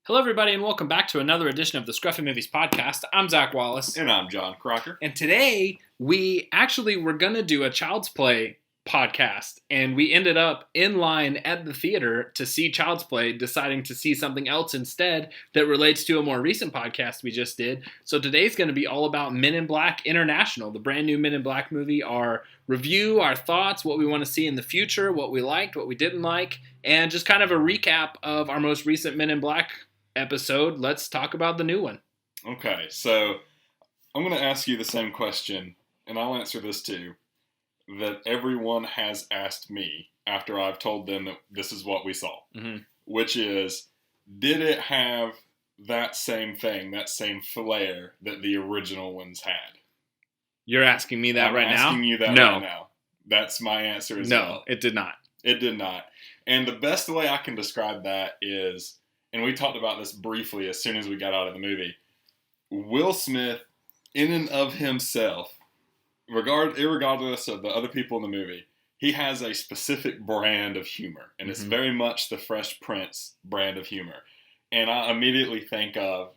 Hello, everybody, and welcome back to another edition of the ScruffyMovies podcast. I'm Zach Wallace. And I'm John Crocker. And today, we're going to do a Child's Play podcast. And we ended up in line at the theater to see Child's Play, deciding to see something else instead that relates to a more recent podcast we just did. So today's going to be all about Men in Black International, the brand new Men in Black movie, our review, our thoughts, what we want to see in the future, what we liked, what we didn't like, and just kind of a recap of our most recent Men in Black episode. Let's talk about the new one. Okay, so I'm going to ask you the same question, and I'll answer this too, that everyone has asked me after I've told them that this is what we saw, which is, did it have that same thing, that same flair that the original ones had? You're asking me that right now? I'm asking you that right now. That's my answer as well. No, it did not. It did not. And the best way I can describe that is, and we talked about this briefly as soon as we got out of the movie, Will Smith, in and of himself, irregardless of the other people in the movie, he has a specific brand of humor. And it's very much the Fresh Prince brand of humor. And I immediately think of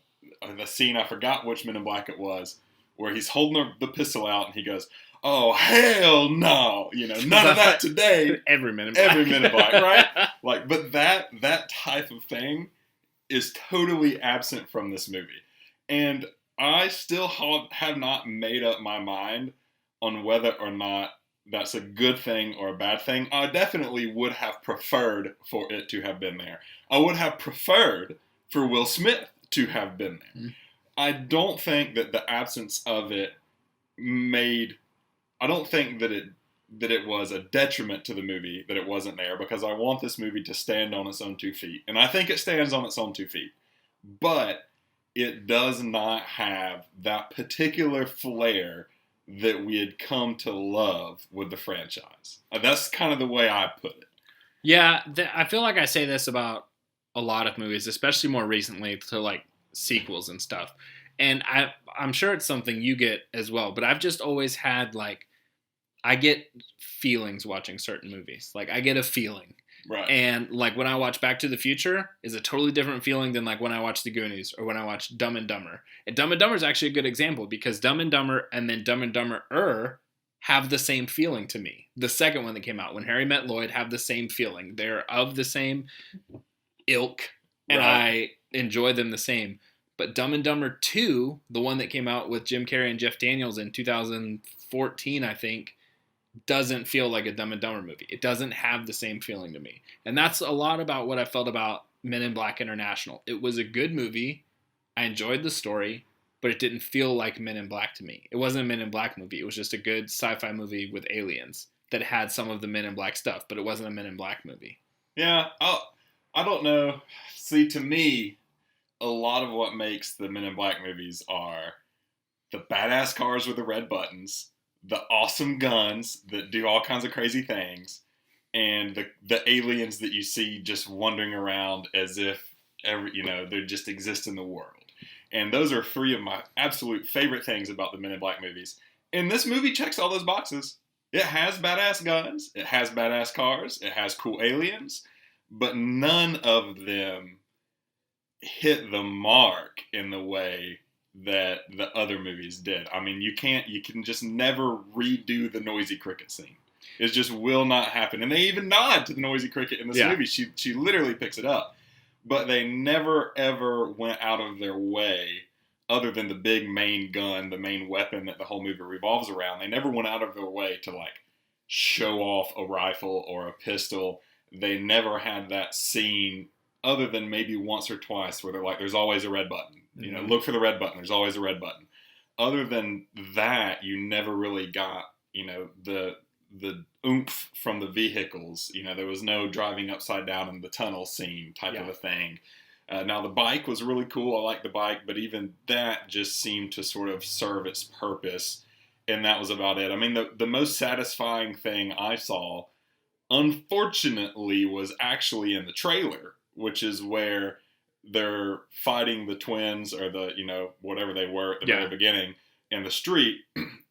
the scene, I forgot which Men in Black it was, where he's holding the pistol out and he goes, "Oh, hell no. None of that today." Every Men in Black. Every Men in Black, right? But that type of thing is totally absent from this movie. And I still have not made up my mind on whether or not that's a good thing or a bad thing. I definitely would have preferred for it to have been there. I would have preferred for Will Smith to have been there. I don't think that the absence of it I don't think that it was a detriment to the movie that it wasn't there, because I want this movie to stand on its own 2 feet. And I think it stands on its own 2 feet. But it does not have that particular flair that we had come to love with the franchise. That's kind of the way I put it. Yeah, I feel like I say this about a lot of movies, especially more recently to like sequels and stuff. And I'm sure it's something you get as well. But I've just always had I get feelings watching certain movies. I get a feeling. Right. And when I watch Back to the Future is a totally different feeling than when I watch The Goonies or when I watch Dumb and Dumber. And Dumb and Dumber is actually a good example, because Dumb and Dumber and then Dumb and Dumber have the same feeling to me. The second one that came out, When Harry Met Lloyd, have the same feeling. They're of the same ilk, and I enjoy them the same. But Dumb and Dumber 2, the one that came out with Jim Carrey and Jeff Daniels in 2014, I think, doesn't feel like a Dumb and Dumber movie. It doesn't have the same feeling to me. And that's a lot about what I felt about Men in Black International. It was a good movie. I enjoyed the story, but it didn't feel like Men in Black to me. It wasn't a Men in Black movie. It was just a good sci-fi movie with aliens that had some of the Men in Black stuff, but it wasn't a Men in Black movie. Yeah, I don't know. See, to me, a lot of what makes the Men in Black movies are the badass cars with the red buttons, the awesome guns that do all kinds of crazy things, and the aliens that you see just wandering around as if they just exist in the world. And those are 3 of my absolute favorite things about the Men in Black movies. And this movie checks all those boxes. It has badass guns, it has badass cars, it has cool aliens, but none of them hit the mark in the way that the other movies did. I mean, you can just never redo the noisy cricket scene. It just will not happen. And they even nod to the noisy cricket in this movie. She literally picks it up. But they never, ever went out of their way, other than the big main gun, the main weapon that the whole movie revolves around. They never went out of their way to show off a rifle or a pistol. They never had that scene, other than maybe once or twice, where they're like, there's always a red button. Look for the red button. There's always a red button. Other than that, you never really got, the oomph from the vehicles. There was no driving upside down in the tunnel scene type of a thing. Now, the bike was really cool. I like the bike, but even that just seemed to sort of serve its purpose, and that was about it. I mean, the most satisfying thing I saw, unfortunately, was actually in the trailer, which is where they're fighting the twins, or whatever they were at the very beginning, in the street,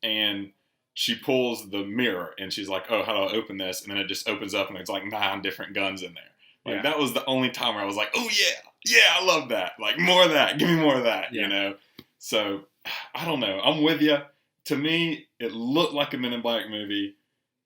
and she pulls the mirror, and she's like, "Oh, how do I open this?" And then it just opens up, and there's 9 different guns in there. That was the only time where I was like, "Oh yeah, Yeah, I love that. Like, more of that. Give me more of that, Yeah. you know? So, I don't know. I'm with you. To me, it looked like a Men in Black movie.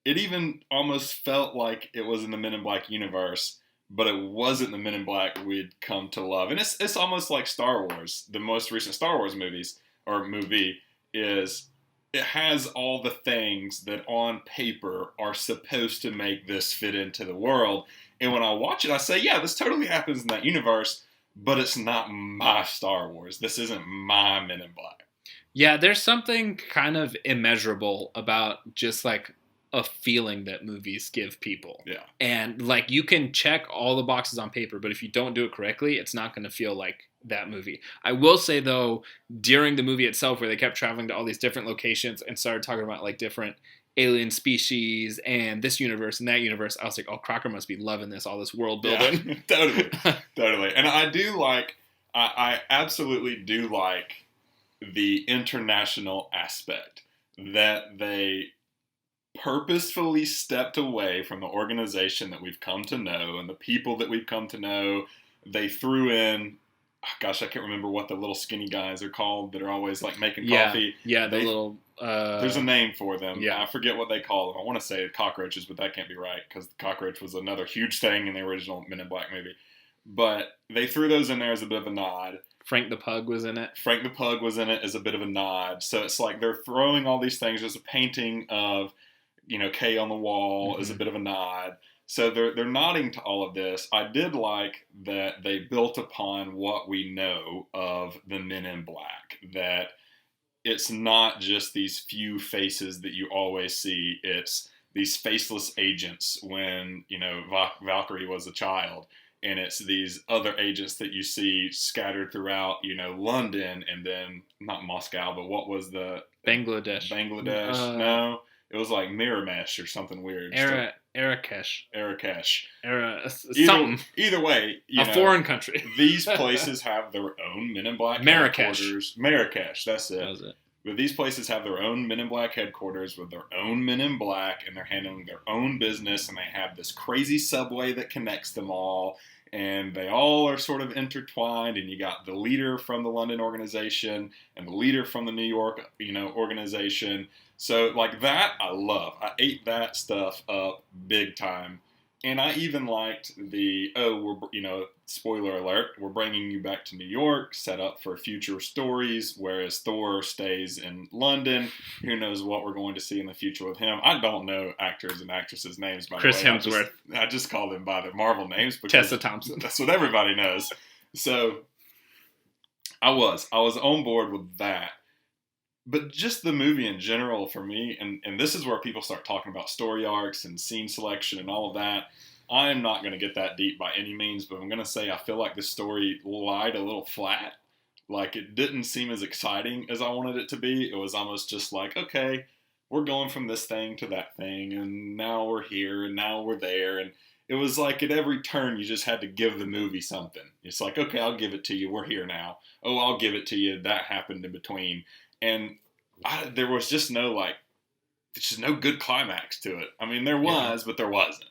It even almost felt like it was in the Men in Black universe, but it wasn't the Men in Black we'd come to love. And it's almost like Star Wars. The most recent Star Wars movies, or movie, is it has all the things that on paper are supposed to make this fit into the world. And when I watch it, I say, yeah, this totally happens in that universe, but it's not my Star Wars. This isn't my Men in Black. Yeah, there's something kind of immeasurable about just like a feeling that movies give people. Yeah. And like you can check all the boxes on paper, but if you don't do it correctly, it's not going to feel like that movie. I will say though, during the movie itself, where they kept traveling to all these different locations and started talking about like different alien species and this universe and that universe, I was like, oh, Crocker must be loving this, all this world building. Yeah, totally. And I do like, I absolutely do like the international aspect that they purposefully stepped away from the organization that we've come to know and the people that we've come to know. They threw in, gosh, I can't remember what the little skinny guys are called that are always like making coffee. Yeah, the little... there's a name for them. Yeah. I forget what they call them. I want to say cockroaches, but that can't be right because the cockroach was another huge thing in the original Men in Black movie. But they threw those in there as a bit of a nod. Frank the Pug was in it. Frank the Pug was in it as a bit of a nod. So it's like they're throwing all these things. There's a painting of, Kay on the wall as a bit of a nod. So they're nodding to all of this. I did like that they built upon what we know of the Men in Black. That it's not just these few faces that you always see. It's these faceless agents when, Valkyrie was a child. And it's these other agents that you see scattered throughout, London and then, not Moscow, but what was the... Bangladesh. No, it was like Miramesh or something weird. Arakesh. Something. Either way, a foreign country. These places have their own Men in Black headquarters. Marrakesh, that's it. That was it. But these places have their own Men in Black headquarters with their own Men in Black, and they're handling their own business, and they have this crazy subway that connects them all, and they all are sort of intertwined, and you got the leader from the London organization and the leader from the New York, organization. So, like that, I love. I ate that stuff up big time. And I even liked spoiler alert, we're bringing you back to New York, set up for future stories, whereas Thor stays in London. Who knows what we're going to see in the future with him. I don't know actors and actresses' names, by the way. Chris Hemsworth. I just call them by their Marvel names. Because Tessa Thompson. That's what everybody knows. So, I was on board with that. But just the movie in general for me, and this is where people start talking about story arcs and scene selection and all of that. I am not going to get that deep by any means, but I'm going to say I feel like the story lied a little flat. Like it didn't seem as exciting as I wanted it to be. It was almost just like, okay, we're going from this thing to that thing, and now we're here, and now we're there. And it was like at every turn you just had to give the movie something. It's like, okay, I'll give it to you. We're here now. Oh, I'll give it to you. That happened in between. And there was just no good climax to it. I mean, there was, but there wasn't.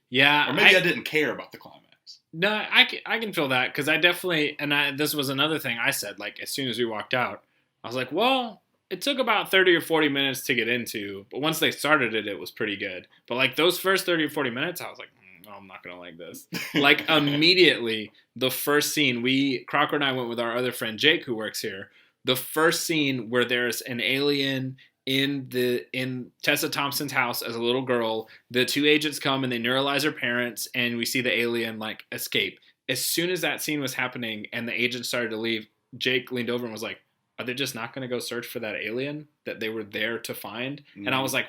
Yeah. Or maybe I didn't care about the climax. No, I can feel that because I definitely, this was another thing I said, like as soon as we walked out, I was like, well, it took about 30 or 40 minutes to get into, but once they started it, it was pretty good. But like those first 30 or 40 minutes, I was like, no, I'm not going to like this. Like immediately, the first scene, Crocker and I went with our other friend Jake who works here. The first scene where there's an alien in Tessa Thompson's house as a little girl, the two agents come and they neuralize her parents, and we see the alien like escape. As soon as that scene was happening and the agents started to leave, Jake leaned over and was like, "Are they just not going to go search for that alien that they were there to find?" Mm. And I was like,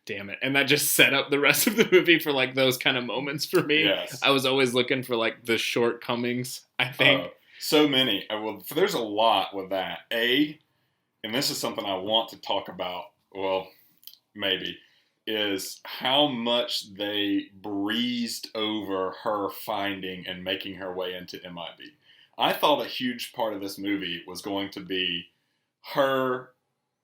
damn it. And that just set up the rest of the movie for like those kind of moments for me. Yes. I was always looking for like the shortcomings, I think. So many. Well, there's a lot with that. And this is something I want to talk about, well, maybe, is how much they breezed over her finding and making her way into MIB. I thought a huge part of this movie was going to be her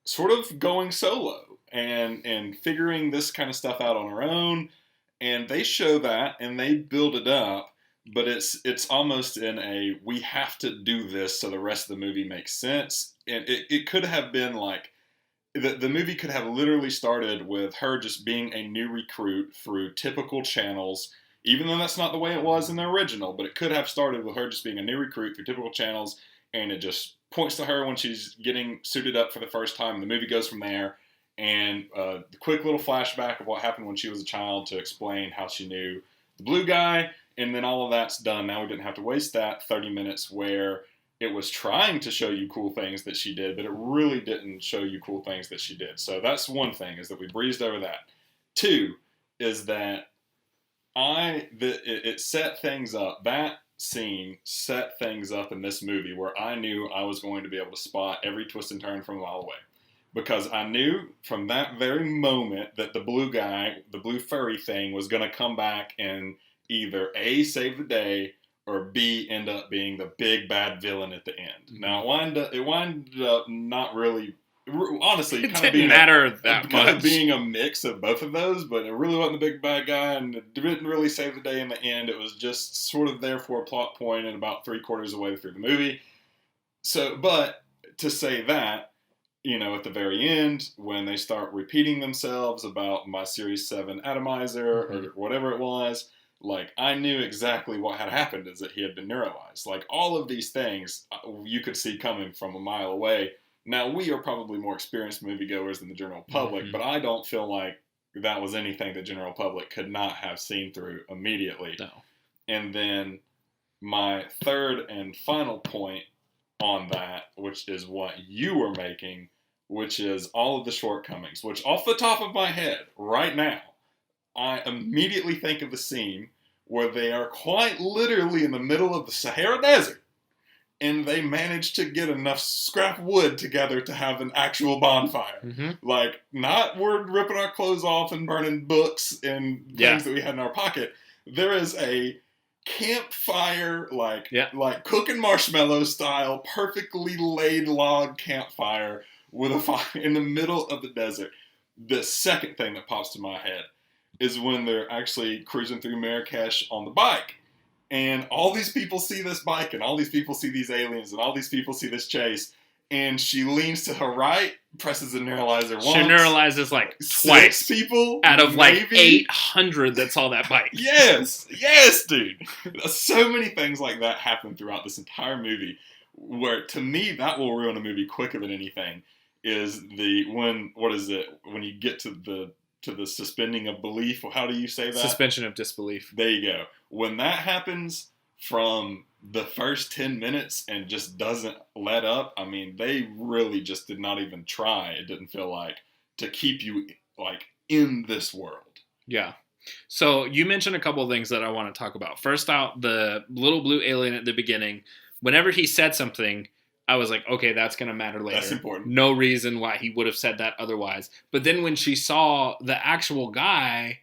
sort of going solo and figuring this kind of stuff out on her own. And they show that and they build it up. but it's almost in a, we have to do this so the rest of the movie makes sense. And it could have been like, the movie could have literally started with her just being a new recruit through typical channels, even though that's not the way it was in the original, but it could have started with her just being a new recruit through typical channels, and it just points to her when she's getting suited up for the first time. The movie goes from there, and the quick little flashback of what happened when she was a child to explain how she knew the blue guy, and then all of that's done. Now we didn't have to waste that 30 minutes where it was trying to show you cool things that she did, but it really didn't show you cool things that she did. So that's one thing, is that we breezed over that. Two is that it set things up. That scene set things up in this movie where I knew I was going to be able to spot every twist and turn from a mile away. Because I knew from that very moment that the blue guy, the blue furry thing, was going to come back and either A, save the day, or B, end up being the big bad villain at the end. Mm-hmm. Now, it wound up not really, honestly, it didn't matter that much. Being a mix of both of those, but it really wasn't the big bad guy, and it didn't really save the day in the end. It was just sort of there for a plot point and about 3/4 of the way through the movie. So, but to say that, you know, at the very end, when they start repeating themselves about my Series 7 atomizer, mm-hmm. or whatever it was, like, I knew exactly what had happened, is that he had been neuralized. Like, all of these things you could see coming from a mile away. Now, we are probably more experienced moviegoers than the general public, mm-hmm. but I don't feel like that was anything the general public could not have seen through immediately. No. And then my third and final point on that, which is what you were making, which is all of the shortcomings, which off the top of my head right now, I immediately think of the scene where they are quite literally in the middle of the Sahara Desert, and they manage to get enough scrap wood together to have an actual bonfire. Mm-hmm. Like, not we're ripping our clothes off and burning books and things that we had in our pocket. There is a campfire, like cooking marshmallow style, perfectly laid log campfire with a fire in the middle of the desert. The second thing that pops to my head is when they're actually cruising through Marrakesh on the bike. And all these people see this bike, and all these people see these aliens, and all these people see this chase. And she leans to her right, presses the neuralizer once. She neuralizes like twice. 6 people out of maybe, like 800 that saw that bike. Yes, dude. So many things like that happen throughout this entire movie, where to me that will ruin a movie quicker than anything. Is when you get to the suspending of belief, or how do you say that? Suspension of disbelief. There you go. When that happens from the first 10 minutes and just doesn't let up, I mean, they really just did not even try, it didn't feel like, to keep you, like, in this world. Yeah. So you mentioned a couple of things that I want to talk about. First out, the little blue alien at the beginning. Whenever he said something, I was like, okay, that's going to matter later. That's important. No reason why he would have said that otherwise. But then when she saw the actual guy,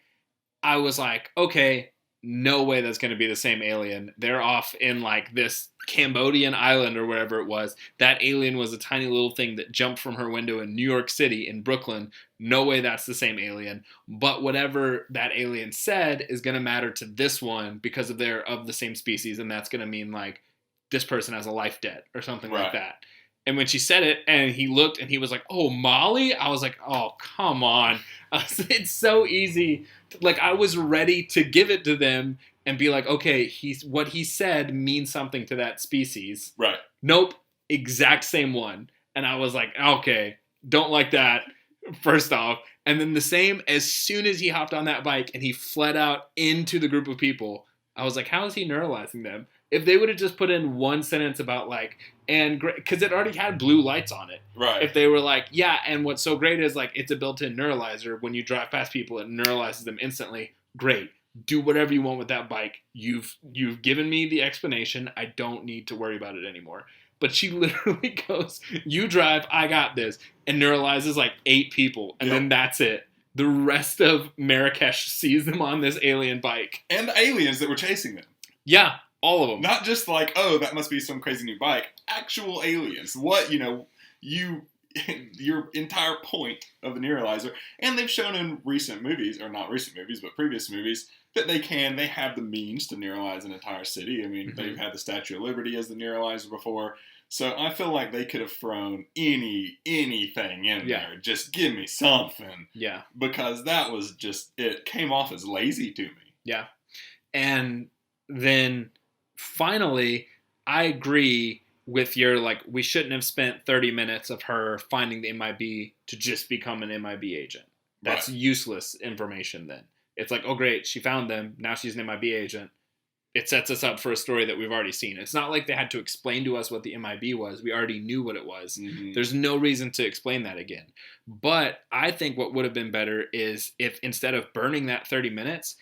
I was like, okay, no way that's going to be the same alien. They're off in like this Cambodian island or wherever it was. That alien was a tiny little thing that jumped from her window in New York City, in Brooklyn. No way that's the same alien. But whatever that alien said is going to matter to this one because of they're of the same species. And that's going to mean like, this person has a life debt or something like that. And when she said it and he looked and he was like, oh, Molly? I was like, oh, come on. It's so easy. Like, I was ready to give it to them and be like, okay, what he said means something to that species. Right. Nope. Exact same one. And I was like, okay, don't like that, first off. And then the same, as soon as he hopped on that bike and he fled out into the group of people, I was like, how is he neuralizing them? If they would have just put in one sentence about like, and because it already had blue lights on it. Right. If they were like, yeah, and what's so great is like, it's a built-in neuralizer. When you drive past people, it neuralizes them instantly. Great. Do whatever you want with that bike. You've given me the explanation. I don't need to worry about it anymore. But she literally goes, you drive, I got this, and neuralizes like 8 people. And then that's it. The rest of Marrakesh sees them on this alien bike. And the aliens that were chasing them. Yeah. All of them. Not just like, oh, that must be some crazy new bike. Actual aliens. What, your entire point of the neuralizer. And they've shown in recent movies, or not recent movies, but previous movies, that they have the means to neuralize an entire city. I mean, they've had the Statue of Liberty as the neuralizer before. So I feel like they could have thrown anything in there. Just give me something. Yeah. Because that was just, it came off as lazy to me. Yeah. And then finally, I agree with your, like, we shouldn't have spent 30 minutes of her finding the MIB to just become an MIB agent. That's useless information then. It's like, oh great, she found them, now she's an MIB agent. It sets us up for a story that we've already seen. It's not like they had to explain to us what the MIB was. We already knew what it was. There's no reason to explain that again. But I think what would have been better is if instead of burning that 30 minutes,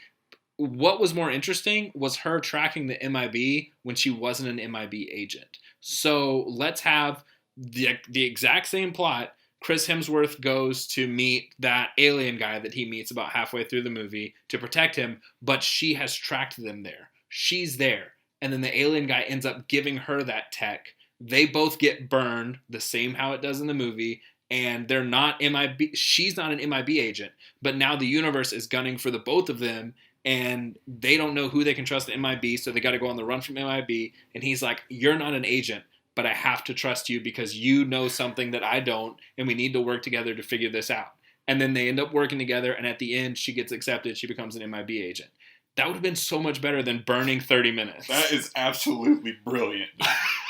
what was more interesting was her tracking the MIB when she wasn't an MIB agent. So let's have the exact same plot. Chris Hemsworth goes to meet that alien guy that he meets about halfway through the movie to protect him, but she has tracked them there. She's there. And then the alien guy ends up giving her that tech. They both get burned, the same how it does in the movie, and they're not MIB. She's not an MIB agent, but now the universe is gunning for the both of them, and they don't know who they can trust in MIB, so they got to go on the run from MIB. And he's like, you're not an agent, but I have to trust you because you know something that I don't, and we need to work together to figure this out. And then they end up working together, and at the end, she gets accepted. She becomes an MIB agent. That would have been so much better than burning 30 minutes. That is absolutely brilliant.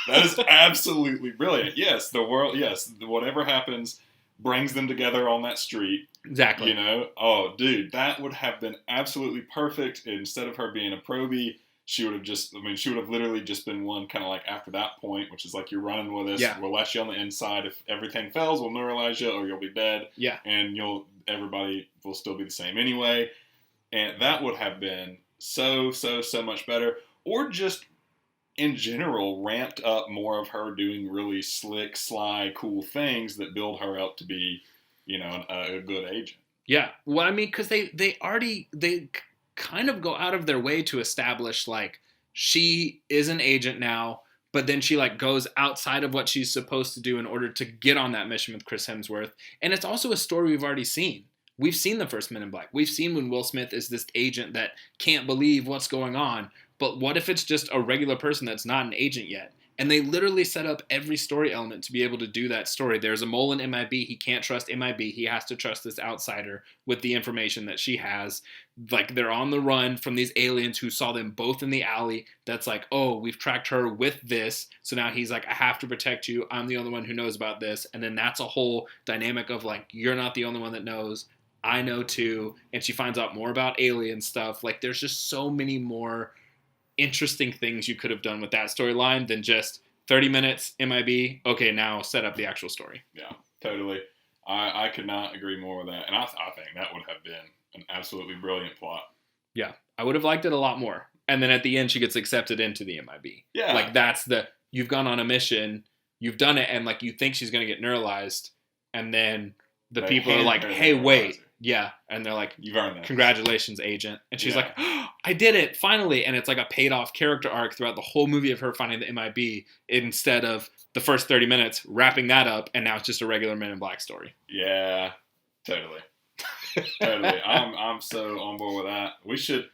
That is absolutely brilliant. Yes, whatever happens brings them together on that street. Exactly. You know? Oh, dude, that would have been absolutely perfect. Instead of her being a probie, she would have literally just been one kind of like after that point, which is like, you're running with us. Yeah. We'll let you on the inside. If everything fails, we'll neuralize you or you'll be dead. Yeah. And everybody will still be the same anyway. And that would have been so much better. Or just, in general, ramped up more of her doing really slick, sly, cool things that build her up to be, a good agent. Yeah. Well, I mean, because they kind of go out of their way to establish, like, she is an agent now, but then she, like, goes outside of what she's supposed to do in order to get on that mission with Chris Hemsworth. And it's also a story we've already seen. We've seen the first Men in Black. We've seen when Will Smith is this agent that can't believe what's going on. But what if it's just a regular person that's not an agent yet? And they literally set up every story element to be able to do that story. There's a mole in MIB. He can't trust MIB. He has to trust this outsider with the information that she has. Like, they're on the run from these aliens who saw them both in the alley. That's like, oh, we've tracked her with this. So now he's like, I have to protect you. I'm the only one who knows about this. And then that's a whole dynamic of, like, you're not the only one that knows. I know too. And she finds out more about alien stuff. Like, there's just so many more interesting things you could have done with that storyline than just 30 minutes MIB. Okay, now set up the actual story. Yeah, totally. I could not agree more with that. And I think that would have been an absolutely brilliant plot. Yeah, I would have liked it a lot more. And then at the end, she gets accepted into the MIB. Yeah. Like, that's you've gone on a mission, you've done it, and, like, you think she's going to get neuralized, and then the people are like, hey, wait. Yeah. And they're like, you've earned that. Congratulations, agent. And she's like, oh, I did it, finally. And it's like a paid off character arc throughout the whole movie of her finding the MIB instead of the first 30 minutes wrapping that up. And now it's just a regular Men in Black story. Yeah, totally. Totally. I'm so on board with that. We should,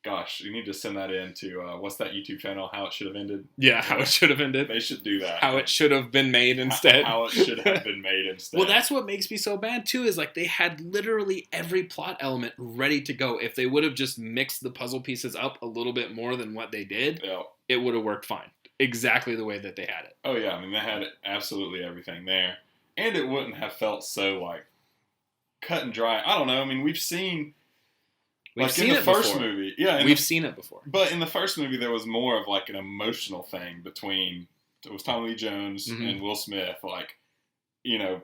gosh, you need to send that in to, what's that YouTube channel? How It Should Have Ended? Yeah, How It Should Have Ended. They should do that. How It Should Have Been Made instead. How It Should Have Been Made instead. Well, that's what makes me so bad, too, is, like, they had literally every plot element ready to go. If they would have just mixed the puzzle pieces up a little bit more than what they did, it would have worked fine. Exactly the way that they had it. Oh, yeah. I mean, they had absolutely everything there. And it wouldn't have felt so, like, cut and dry. I don't know. I mean, we've seen in the first movie. Yeah. We've seen it before. But in the first movie, there was more of, like, an emotional thing between, it was Tommy Lee Jones and Will Smith. Like,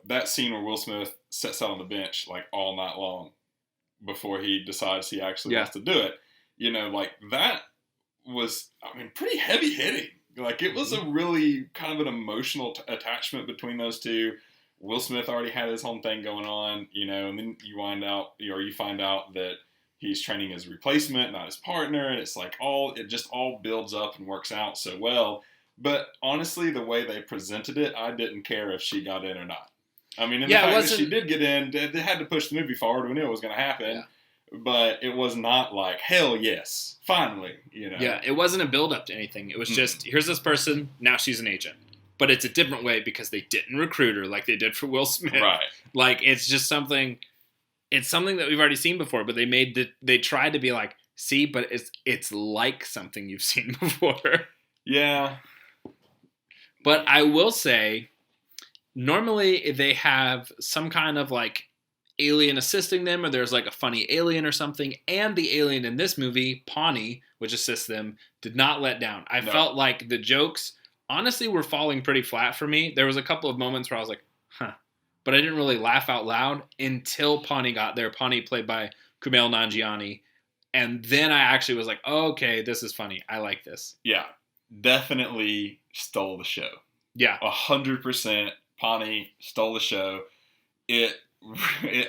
that scene where Will Smith sits out on the bench, like, all night long before he decides he actually wants to do it. Like, that was, pretty heavy hitting. Like, it was a really kind of an emotional attachment between those two. Will Smith already had his own thing going on, and then you find out that he's training his replacement, not his partner, and it's like it just all builds up and works out so well. But honestly, the way they presented it, I didn't care if she got in or not. I mean, and the Yeah, it fact that she wasn't. did get in, they had to push the movie forward. We knew it was going to happen. Yeah. But it was not like, hell yes, finally, you know. Yeah, it wasn't a build up to anything. It was just, here's this person, now she's an agent. But it's a different way because they didn't recruit her like they did for Will Smith. Right. Like, it's just something, it's something that we've already seen before, but they tried to be like, see, but it's like something you've seen before. Yeah. But I will say, normally they have some kind of like alien assisting them, or there's like a funny alien or something, and the alien in this movie, Pawnee, which assists them, did not let down. I felt like the jokes honestly were falling pretty flat for me. There was a couple of moments where I was like, huh, but I didn't really laugh out loud until Pawnee got there. Pawnee played by Kumail Nanjiani, and then I actually was like, oh, okay, this is funny, I like this. Yeah, definitely stole the show. Yeah, 100% Pawnee stole the show. It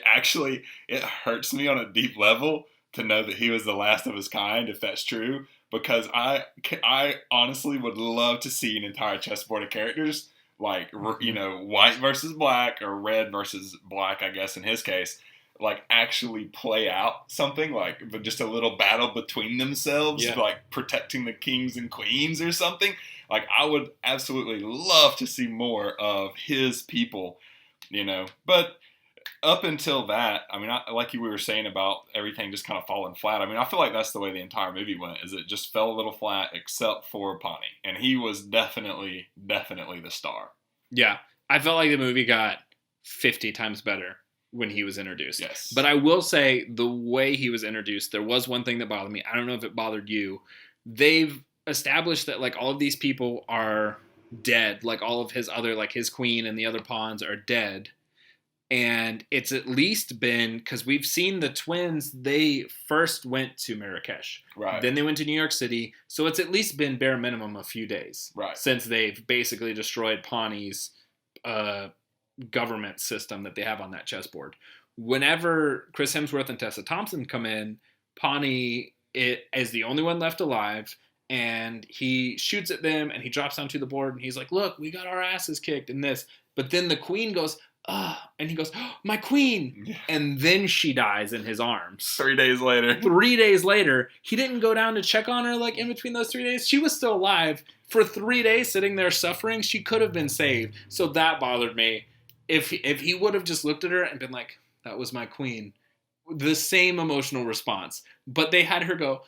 actually, it hurts me on a deep level to know that he was the last of his kind, if that's true, because I honestly would love to see an entire chessboard of characters, like, you know, white versus black, or red versus black, I guess in his case, like actually play out something, like just a little battle between themselves, like protecting the kings and queens or something. Like, I would absolutely love to see more of his people, you know, but up until that, I mean, like we were saying about everything just kind of falling flat. I mean, I feel like that's the way the entire movie went, is it just fell a little flat except for Pawnee. And he was definitely the star. Yeah. I felt like the movie got 50 times better when he was introduced. Yes. But I will say, the way he was introduced, there was one thing that bothered me. I don't know if it bothered you. They've established that, like, all of these people are dead. Like, all of his other, like, his queen and the other pawns are dead. And it's at least been, because we've seen the twins, they first went to Marrakesh. Right. Then they went to New York City. So it's at least been bare minimum a few days. Right. Since they've basically destroyed Pawnee's government system that they have on that chessboard. Whenever Chris Hemsworth and Tessa Thompson come in, Pawnee is the only one left alive. And he shoots at them and he drops onto the board and he's like, look, we got our asses kicked in this. But then the queen goes, and he goes, oh, my queen. And then she dies in his arms. 3 days later. 3 days later. He didn't go down to check on her, like, in between those 3 days. She was still alive. For 3 days sitting there suffering, she could have been saved. So that bothered me. If he would have just looked at her and been like, that was my queen. The same emotional response. But they had her go,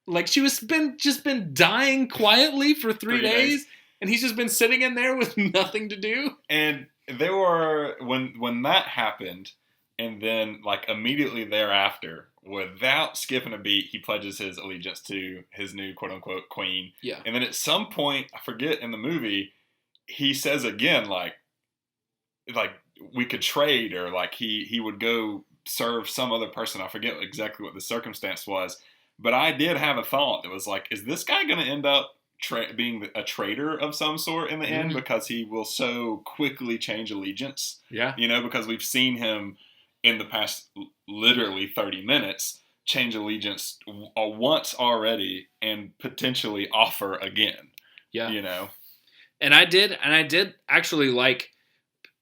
like she was just been dying quietly for 3 days. And he's just been sitting in there with nothing to do. And there were, when that happened, and then like immediately thereafter, without skipping a beat, he pledges his allegiance to his new quote unquote queen. Yeah. And then at some point, I forget in the movie, he says again, like we could trade, or like he would go serve some other person. I forget exactly what the circumstance was, but I did have a thought that was like, is this guy going to end up being a traitor of some sort in the end, because he will so quickly change allegiance? Yeah. You know, because we've seen him in the past literally 30 minutes change allegiance once already and potentially offer again. Yeah. You know? And I did actually like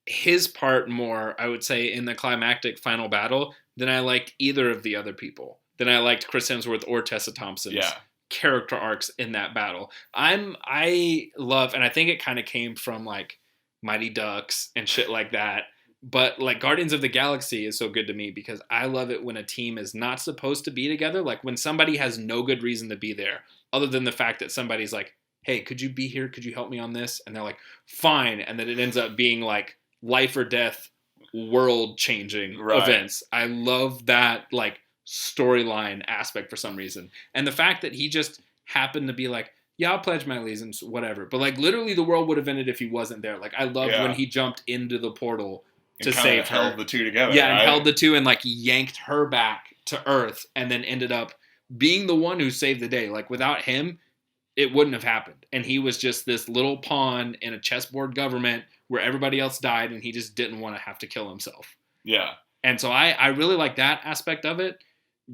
his part more, I would say, in the climactic final battle than I liked either of the other people. Than I liked Chris Hemsworth or Tessa Thompson's character arcs in that battle. I love, and I think it kind of came from like Mighty Ducks and shit like that. But like Guardians of the Galaxy is so good to me because I love it when a team is not supposed to be together. Like when somebody has no good reason to be there other than the fact that somebody's like, hey, could you be here? Could you help me on this? And they're like, fine. And then it ends up being like life or death, world changing events. I love that like storyline aspect for some reason. And the fact that he just happened to be like, yeah, I'll pledge my allegiance, whatever. But like literally the world would have ended if he wasn't there. Like I loved when he jumped into the portal to save her. Held the two together. Yeah, and held the two and like yanked her back to Earth and then ended up being the one who saved the day. Like without him, it wouldn't have happened. And he was just this little pawn in a chessboard government where everybody else died and he just didn't want to have to kill himself. Yeah. And so I really like that aspect of it.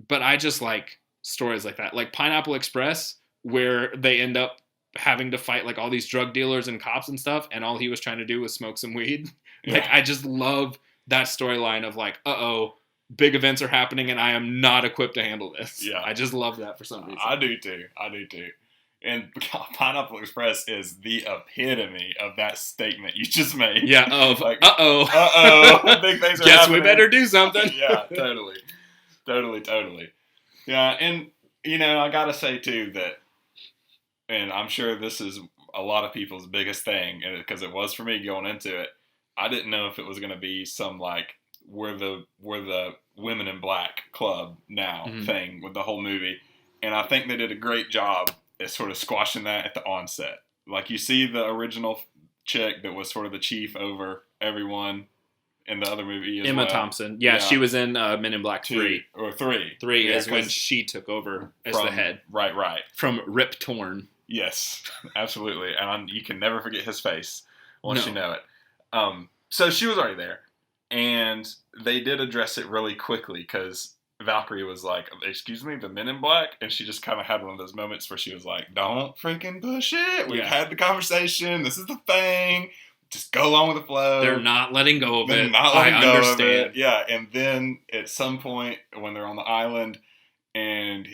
But I just like stories like that. Like Pineapple Express, where they end up having to fight like all these drug dealers and cops and stuff, and all he was trying to do was smoke some weed. Like, Yeah. I just love that storyline of like, big events are happening and I am not equipped to handle this. Yeah. I just love that for some reason. I do too. And Pineapple Express is the epitome of that statement you just made. Yeah, of like, big things are Guess happening. we better do something. Yeah, totally. Yeah, and I gotta say too that, and I'm sure this is a lot of people's biggest thing, and because it was for me going into it, I didn't know if it was gonna be some like we're the women in black club now thing with the whole movie, and I think they did a great job at sort of squashing that at the onset. Like, you see the original chick that was sort of the chief over everyone in the other movie as Emma well. Thompson. Yeah, she was in Men in Black 3. 3. 3 is when she took over as the head. Right. From Rip Torn. Yes, absolutely. And you can never forget his face once you know it. So she was already there. And they did address it really quickly because Valkyrie was like, excuse me, the Men in Black? And she just kind of had one of those moments where she was like, don't freaking push it. We've had the conversation. This is the thing. Just go along with the flow. They're not letting go of it. I understand. Yeah, and then at some point when they're on the island and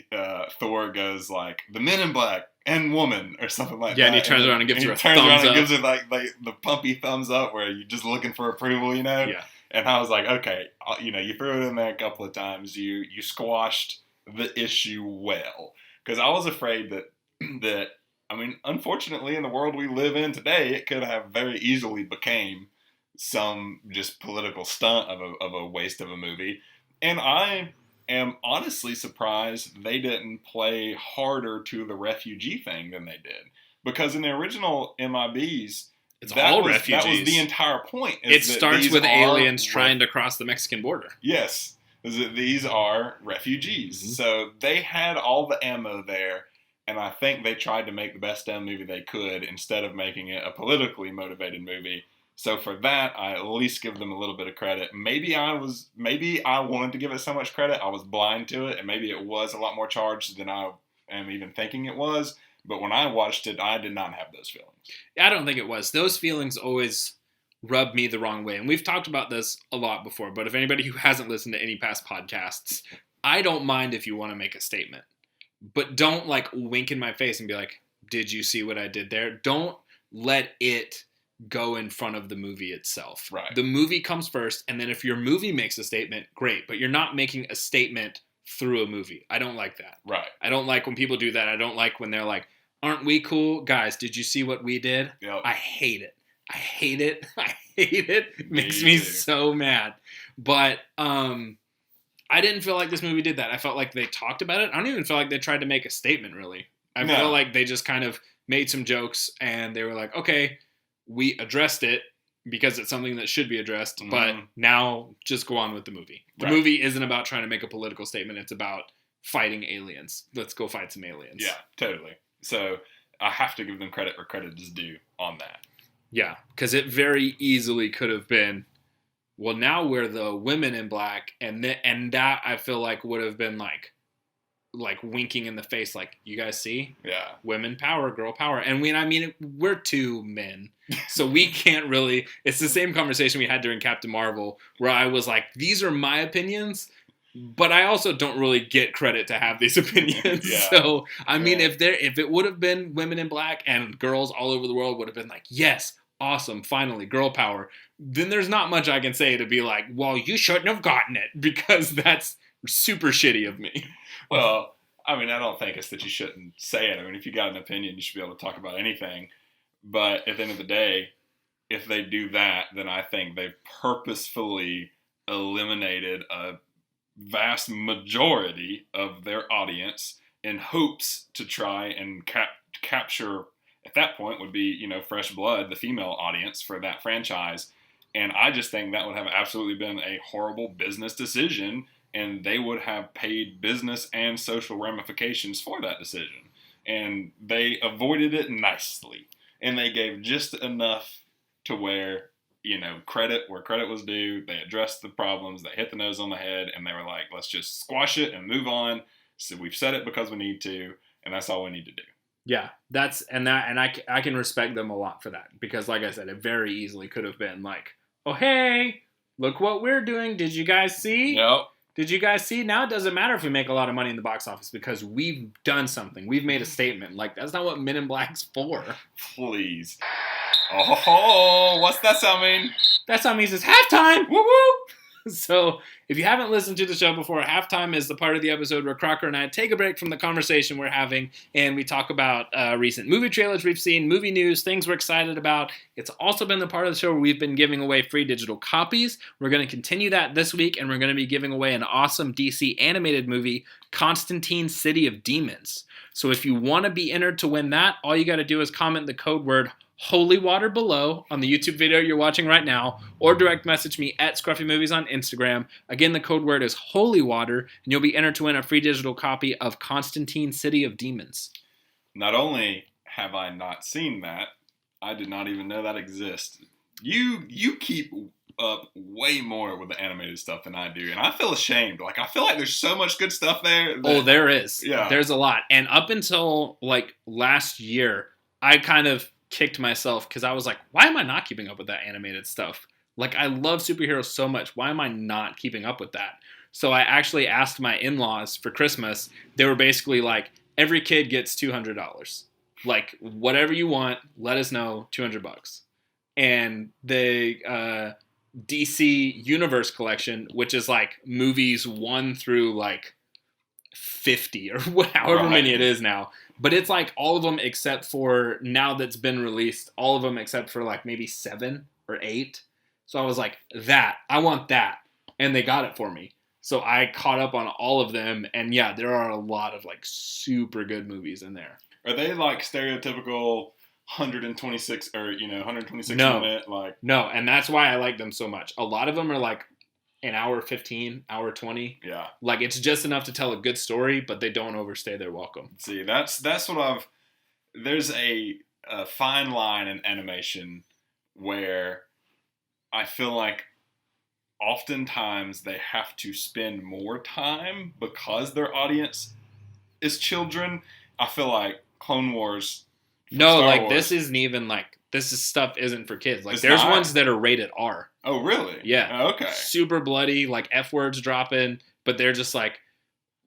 Thor goes like, the Men in Black and woman or something like that. Yeah, and he turns around and gives her a thumbs up. And gives her like the pumpy thumbs up where you're just looking for approval, Yeah. And I was like, okay, you threw it in there a couple of times. You squashed the issue well. Because I was afraid that, I mean, unfortunately, in the world we live in today, it could have very easily became some just political stunt of a waste of a movie. And I am honestly surprised they didn't play harder to the refugee thing than they did. Because in the original MIBs, refugees. That was the entire point. It starts with aliens trying to cross the Mexican border. Yes. These are refugees. Mm-hmm. So they had all the ammo there, and I think they tried to make the best damn movie they could instead of making it a politically motivated movie. So for that, I at least give them a little bit of credit. Maybe I wanted to give it so much credit, I was blind to it, and maybe it was a lot more charged than I am even thinking it was. But when I watched it, I did not have those feelings. I don't think it was. Those feelings always rubbed me the wrong way. And we've talked about this a lot before, but if anybody who hasn't listened to any past podcasts, I don't mind if you want to make a statement. But don't like wink in my face and be like, did you see what I did there? Don't let it go in front of the movie itself. Right. The movie comes first, and then if your movie makes a statement, great. But you're not making a statement through a movie. I don't like that. Right. I don't like when people do that. I don't like when they're like, aren't we cool? Guys, did you see what we did? Yep. I hate it. It makes me so mad. But I didn't feel like this movie did that. I felt like they talked about it. I don't even feel like they tried to make a statement, really. I feel like they just kind of made some jokes, and they were like, okay, we addressed it because it's something that should be addressed, but now just go on with the movie. The movie isn't about trying to make a political statement. It's about fighting aliens. Let's go fight some aliens. Yeah, totally. So I have to give them credit where credit is due on that. Yeah, because it very easily could have been, well, now we're the women in black, and that I feel like would have been like winking in the face, like, you guys see? Yeah. Women power, girl power. And we're two men, so we can't really, it's the same conversation we had during Captain Marvel, where I was like, these are my opinions, but I also don't really get credit to have these opinions. Yeah. So, I mean, if it would have been women in black and girls all over the world would have been like, yes, awesome, finally, girl power, then there's not much I can say to be like, well, you shouldn't have gotten it, because that's super shitty of me. Well, I mean, I don't think it's that you shouldn't say it. I mean, if you got an opinion, you should be able to talk about anything. But at the end of the day, if they do that, then I think they've purposefully eliminated a vast majority of their audience in hopes to try and capture, at that point, would be, fresh blood, the female audience for that franchise. And I just think that would have absolutely been a horrible business decision, and they would have paid business and social ramifications for that decision. And they avoided it nicely. And they gave just enough to where, credit where credit was due. They addressed the problems. They hit the nose on the head. And they were like, let's just squash it and move on. So we've said it because we need to. And that's all we need to do. Yeah, I can respect them a lot for that. Because like I said, it very easily could have been like, oh, hey, look what we're doing. Did you guys see? Yep. Did you guys see? Now it doesn't matter if we make a lot of money in the box office because we've done something. We've made a statement. Like, that's not what Men in Black's for. Please. Oh, what's that sound mean? That sound means it's halftime. Woo woo. So, if you haven't listened to the show before, halftime is the part of the episode where Crocker and I take a break from the conversation we're having and we talk about recent movie trailers we've seen, movie news, things we're excited about. It's also been the part of the show where we've been giving away free digital copies. We're going to continue that this week, and we're going to be giving away an awesome DC animated movie, Constantine, City of Demons. So, if you want to be entered to win that, all you got to do is comment the code word Holy Water below on the YouTube video you're watching right now, or direct message me at ScruffyMovies on Instagram. Again, the code word is Holy Water, and you'll be entered to win a free digital copy of Constantine, City of Demons. Not only have I not seen that, I did not even know that exists. You keep up way more with the animated stuff than I do, and I feel ashamed. Like, I feel like there's so much good stuff there. Oh, there is. Yeah. There's a lot. And up until, like, last year, I kind of kicked myself because I was like, why am I not keeping up with that animated stuff? Like, I love superheroes so much. Why am I not keeping up with that? So I actually asked my in-laws for Christmas. They were basically like, every kid gets $200. Like, whatever you want, let us know, $200. And the DC Universe collection, which is like movies 1 through like 50 or however many it is now. But it's like all of them except for, now that's been released, all of them except for like maybe 7 or 8. So I was like, I want that. And they got it for me. So I caught up on all of them. And yeah, there are a lot of like super good movies in there. Are they like stereotypical 126 or, 126 No. minute? Like, no, and that's why I like them so much. A lot of them are like an hour 15, hour 20. Yeah. Like, it's just enough to tell a good story, but they don't overstay their welcome. See, that's what there's a fine line in animation where I feel like oftentimes they have to spend more time because their audience is children. I feel like Clone Wars. No, Star like Wars, this isn't even like, stuff isn't for kids. Like, It's there's not? ones that are rated R. Oh, really? Yeah. Oh, okay. Super bloody, like F words dropping, but they're just like,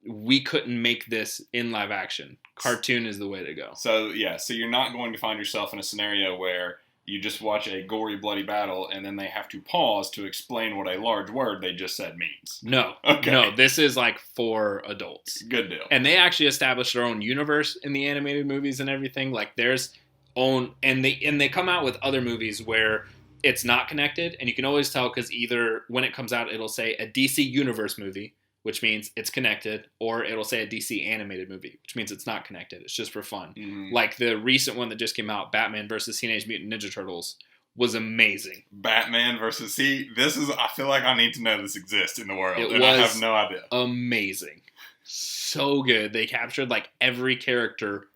we couldn't make this in live action. Cartoon is the way to go. So you're not going to find yourself in a scenario where you just watch a gory, bloody battle and then they have to pause to explain what a large word they just said means. No. Okay. No, this is like for adults. Good deal. And they actually established their own universe in the animated movies and everything. Like, there's own, and they come out with other movies where it's not connected, and you can always tell because either when it comes out it'll say a DC Universe movie, which means it's connected, or it'll say a DC animated movie, which means it's not connected. It's just for fun. Mm-hmm. Like the recent one that just came out, Batman versus Teenage Mutant Ninja Turtles, was amazing. Batman versus I feel like I need to know this exists in the world, It and was I have no idea. Amazing. So good. They captured like every character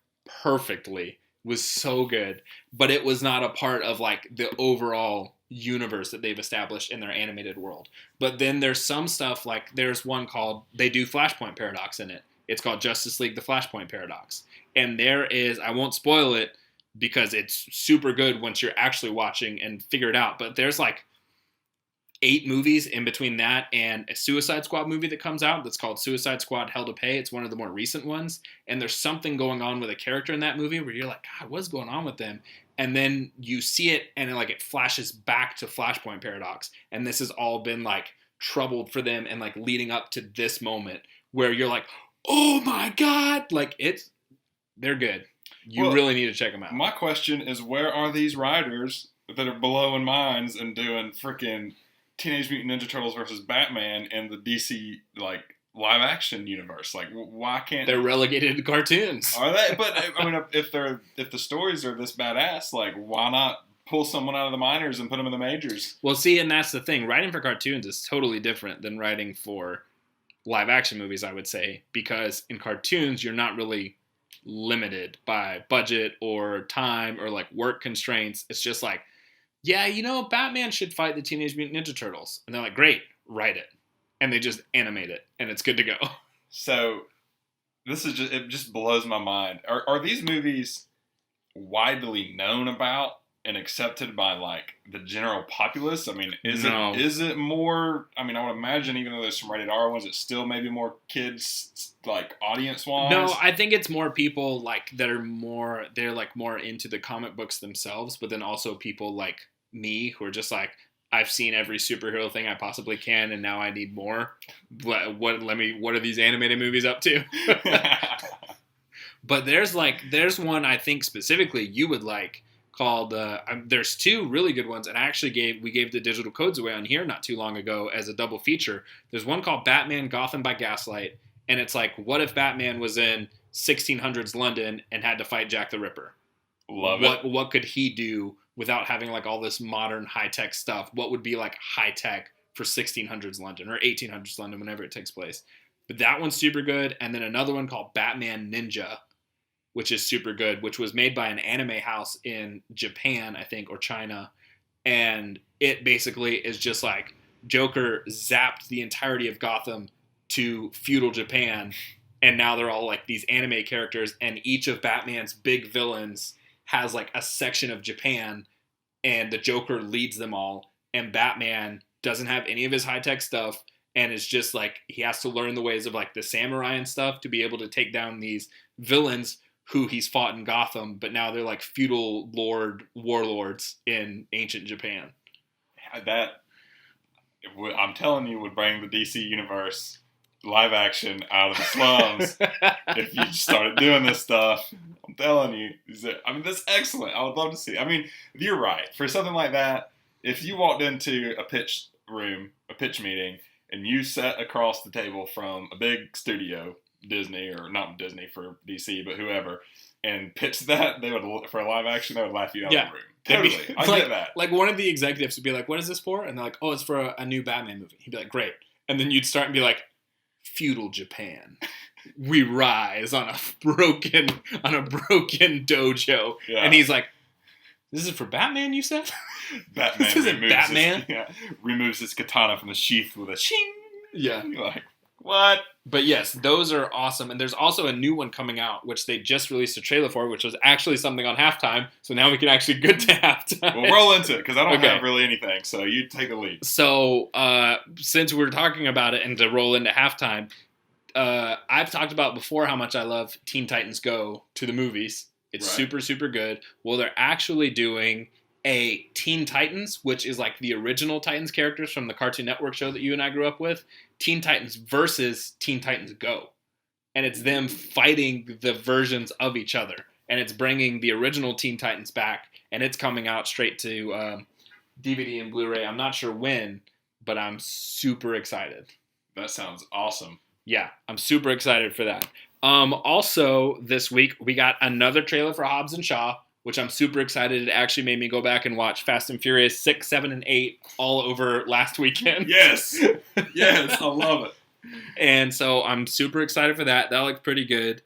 perfectly. It was so good. But it was not a part of like the overall universe that they've established in their animated world. But then there's some stuff, like there's one called, they do Flashpoint Paradox in it. It's called Justice League: The Flashpoint Paradox. And there is, I won't spoil it because it's super good once you're actually watching and figure it out. But there's like 8 movies in between that and a Suicide Squad movie that comes out that's called Suicide Squad: Hell to Pay. It's one of the more recent ones. And there's something going on with a character in that movie where you're like, God, what's going on with them? And then you see it and it flashes back to Flashpoint Paradox. And this has all been like troubled for them and like leading up to this moment where you're like, oh my God, like they're good. You really need to check them out. My question is, where are these writers that are blowing minds and doing freaking Teenage Mutant Ninja Turtles versus Batman in the DC like live action universe? Like, why can't they're relegated to cartoons? Are they? But I mean, if the stories are this badass, like, why not pull someone out of the minors and put them in the majors? Well, see, and that's the thing. Writing for cartoons is totally different than writing for live action movies, I would say, because in cartoons you're not really limited by budget or time or like work constraints. It's just like, yeah, Batman should fight the Teenage Mutant Ninja Turtles. And they're like, great, write it. And they just animate it, and it's good to go. So, it just blows my mind. Are these movies widely known about? and accepted by like the general populace? I mean, No. is it more? I mean, I would imagine even though there's some rated R ones, it's still maybe more kids like audience wise. No, I think it's more people like that are they're like more into the comic books themselves, but then also people like me who are just like, I've seen every superhero thing I possibly can, and now I need more. What are these animated movies up to? But there's one I think specifically you would like called. There's two really good ones, and we gave the digital codes away on here not too long ago as a double feature. There's one called Batman: Gotham by Gaslight, and it's like, what if Batman was in 1600s London and had to fight Jack the Ripper? Love it. What could he do without having like all this modern high tech stuff? What would be like high tech for 1600s London or 1800s London, whenever it takes place? But that one's super good. And then another one called Batman Ninja, which is super good, which was made by an anime house in Japan, I think, or China. And it basically is just like Joker zapped the entirety of Gotham to feudal Japan. And now they're all like these anime characters. And each of Batman's big villains has like a section of Japan. And the Joker leads them all. And Batman doesn't have any of his high-tech stuff. And it's just like he has to learn the ways of like the samurai and stuff to be able to take down these villains who he's fought in Gotham, but now they're like feudal warlords in ancient Japan. That, I'm telling you, would bring the DC universe live action out of the slums if you started doing this stuff. I'm telling you. I mean, that's excellent. I would love to see. I mean, you're right. For something like that, if you walked into a pitch meeting, and you sat across the table from a big studio, Disney, or not Disney for DC, but whoever, and pitched that, they would, for a live action, they would laugh you out of the room. Totally. I get that. Like one of the executives would be like, what is this for? And they're like, oh, it's for a new Batman movie. He'd be like, great. And then you'd start and be like, feudal Japan. We rise on a broken dojo. Yeah. And he's like, this is for Batman, you said? Batman this isn't Batman. Removes his katana from the sheath with a shing. Yeah. You're like, what? But yes, those are awesome. And there's also a new one coming out, which they just released a trailer for, which was actually something on halftime. So now we can actually get to halftime. We'll roll into it, because I don't have really anything. So you take the lead. So since we're talking about it and to roll into halftime, I've talked about before how much I love Teen Titans Go to the movies. It's super, super good. Well, they're actually doing a Teen Titans, which is like the original Titans characters from the Cartoon Network show that you and I grew up with. Teen Titans versus Teen Titans Go. And it's them fighting the versions of each other. And it's bringing the original Teen Titans back. And it's coming out straight to DVD and Blu-ray. I'm not sure when, but I'm super excited. That sounds awesome. Yeah, I'm super excited for that. Also, this week, we got another trailer for Hobbs and Shaw, which I'm super excited. It actually made me go back and watch Fast and Furious 6, 7, and 8 all over last weekend. Yes. Yes, I love it. And so I'm super excited for that. That looked pretty good.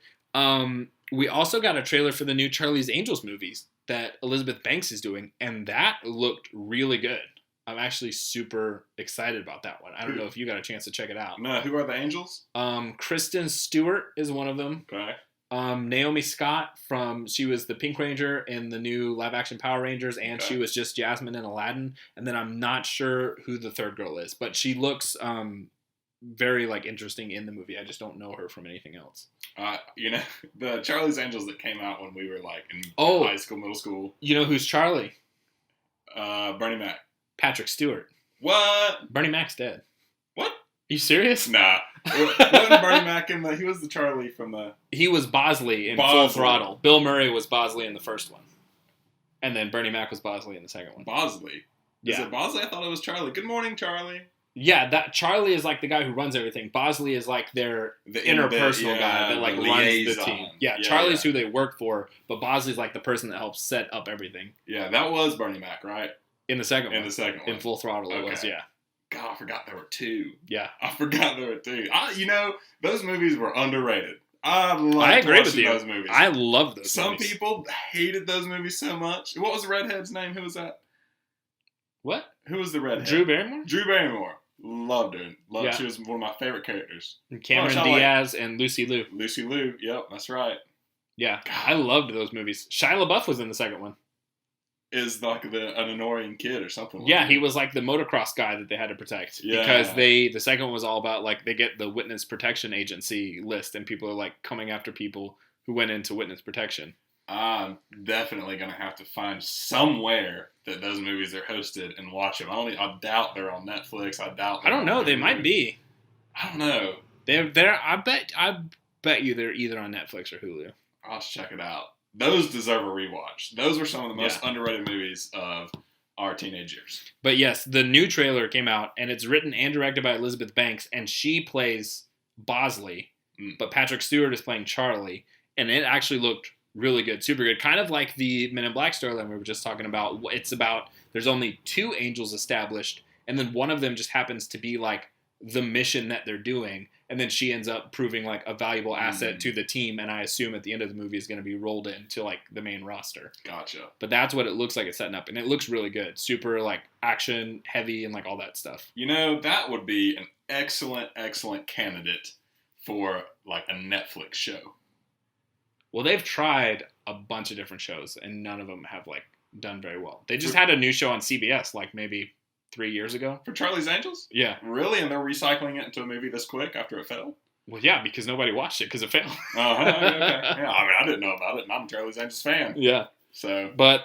We also got a trailer for the new Charlie's Angels movies that Elizabeth Banks is doing, and that looked really good. I'm actually super excited about that one. I don't know if you got a chance to check it out. No, who are the Angels? Kristen Stewart is one of them. Okay. Naomi Scott she was the Pink Ranger in the new live-action Power Rangers, and she was just Jasmine in Aladdin. And then I'm not sure who the third girl is, but she looks very like interesting in the movie. I just don't know her from anything else. The Charlie's Angels that came out when we were like in high school, middle school. You know who's Charlie? Bernie Mac. Patrick Stewart. What? Bernie Mac's dead. What? Are you serious? Nah. Wasn't Bernie Mac he was the Charlie from the... He was Bosley in Full Throttle. Bill Murray was Bosley in the first one. And then Bernie Mac was Bosley in the second one. Bosley? Is it Bosley? I thought it was Charlie. Good morning, Charlie. Yeah, that Charlie is like the guy who runs everything. Bosley is like the interpersonal guy that like runs the team. Yeah, Charlie's who they work for, but Bosley's like the person that helps set up everything. Yeah, that was Bernie Mac, right? In the second one. In the second one. In Full Throttle it was, yeah. God, I forgot there were two. Yeah. I forgot there were two. Those movies were underrated. I agree with you. Those movies. I love those Some movies. people hated those movies so much. What was the redhead's name? Who was that? What? Who was the redhead? Drew Barrymore? Drew Barrymore. Loved her. She was one of my favorite characters. And Cameron Diaz and Lucy Liu. Lucy Liu. Yep, that's right. Yeah. God, I loved those movies. Shia LaBeouf was in the second one. is like an annoying kid or something. Yeah, he was like the motocross guy that they had to protect. Yeah. Because the second one was all about like they get the witness protection agency list and people are like coming after people who went into witness protection. I'm definitely going to have to find somewhere that those movies are hosted and watch them. I doubt they're on Netflix. I don't know. They might be. I don't know. They're. I bet you they're either on Netflix or Hulu. I'll check it out. Those deserve a rewatch. Those were some of the most underrated movies of our teenage years. But yes, the new trailer came out, and it's written and directed by Elizabeth Banks, and she plays Bosley, but Patrick Stewart is playing Charlie, and it actually looked really good, super good. Kind of like the Men in Black storyline we were just talking about. It's about there's only 2 angels established, and then one of them just happens to be like the mission that they're doing, and then she ends up proving like a valuable asset to the team, and I assume at the end of the movie is going to be rolled into like the main roster. Gotcha. But that's what it looks like it's setting up, and it looks really good. Super like action heavy and like all that stuff. You know, that would be an excellent candidate for like a Netflix show. Well, they've tried a bunch of different shows, and none of them have like done very well. They just had a new show on CBS like maybe 3 years ago. For Charlie's Angels? Yeah. Really? And they're recycling it into a movie this quick after it failed? Well, yeah, because nobody watched it because it failed. Oh, okay. Yeah, I mean, I didn't know about it, and I'm a Charlie's Angels fan. Yeah. So. But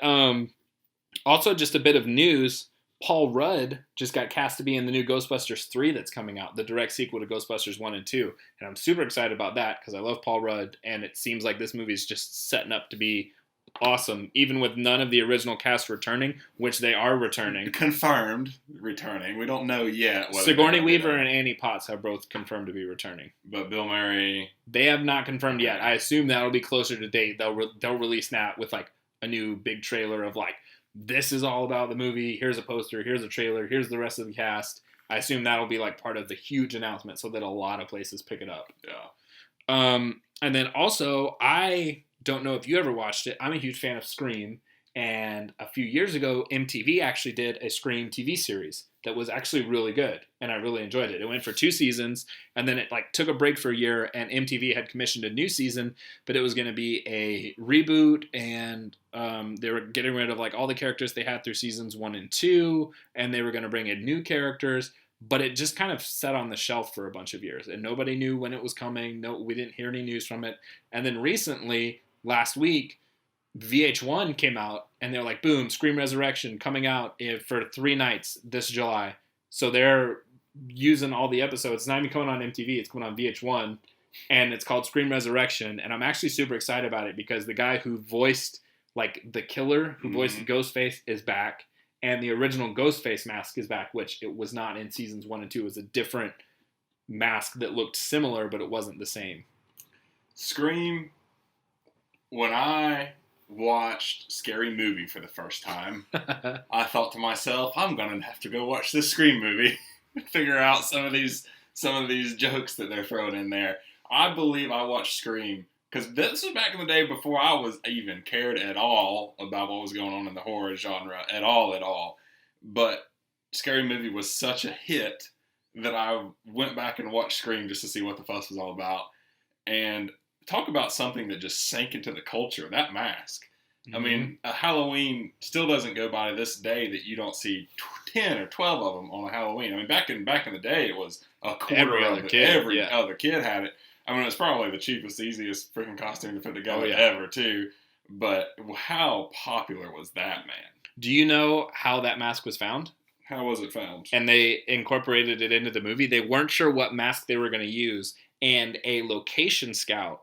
also just a bit of news. Paul Rudd just got cast to be in the new Ghostbusters 3 that's coming out, the direct sequel to Ghostbusters 1 and 2. And I'm super excited about that because I love Paul Rudd, and it seems like this movie is just setting up to be awesome, even with none of the original cast returning, which they are returning. Confirmed returning. We don't know yet. Sigourney Weaver and Annie Potts have both confirmed to be returning. But Bill Murray... They have not confirmed yet. I assume that'll be closer to date. They'll release that with like a new big trailer of like, this is all about the movie. Here's a poster. Here's a trailer. Here's the rest of the cast. I assume that'll be like part of the huge announcement so that a lot of places pick it up. Yeah. And then also, I don't know if you ever watched it. I'm a huge fan of Scream. And a few years ago, MTV actually did a Scream TV series that was actually really good. And I really enjoyed it. It went for 2 seasons. And then it like took a break for a year. And MTV had commissioned a new season. But it was going to be a reboot. And they were getting rid of like all the characters they had through seasons 1 and 2. And they were going to bring in new characters. But it just kind of sat on the shelf for a bunch of years. And nobody knew when it was coming. No, we didn't hear any news from it. And then recently, last week, VH1 came out, and they're like, boom, Scream Resurrection coming out for 3 nights this July. So they're using all the episodes. It's not even coming on MTV. It's coming on VH1, and it's called Scream Resurrection. And I'm actually super excited about it because the guy who voiced like the killer, who voiced Ghostface, is back. And the original Ghostface mask is back, which it was not in seasons 1 and 2. It was a different mask that looked similar, but it wasn't the same. Scream, when I watched Scary Movie for the first time, I thought to myself, I'm going to have to go watch this Scream movie and figure out some of these jokes that they're throwing in there. I believe I watched Scream because this was back in the day before I was even cared at all about what was going on in the horror genre at all. But Scary Movie was such a hit that I went back and watched Scream just to see what the fuss was all about. And talk about something that just sank into the culture, that mask. I mean, a Halloween still doesn't go by to this day that you don't see 10 or 12 of them on a Halloween. I mean, back in the day, it was a quarter every of other kid. Every other kid had it. I mean, it's probably the cheapest, easiest freaking costume to put together ever, too. But how popular was that, man? Do you know how that mask was found? How was it found? And they incorporated it into the movie. They weren't sure what mask they were going to use. And a location scout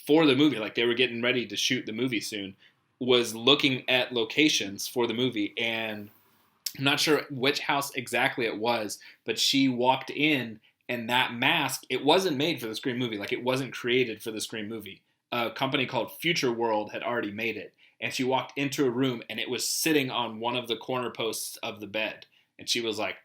for the movie, like they were getting ready to shoot the movie soon, was looking at locations for the movie. And I'm not sure which house exactly it was, but she walked in, and that mask, it wasn't made for the Scream movie. Like, it wasn't created for the Scream movie. A company called Future World had already made it. And she walked into a room, and it was sitting on one of the corner posts of the bed. And she was like,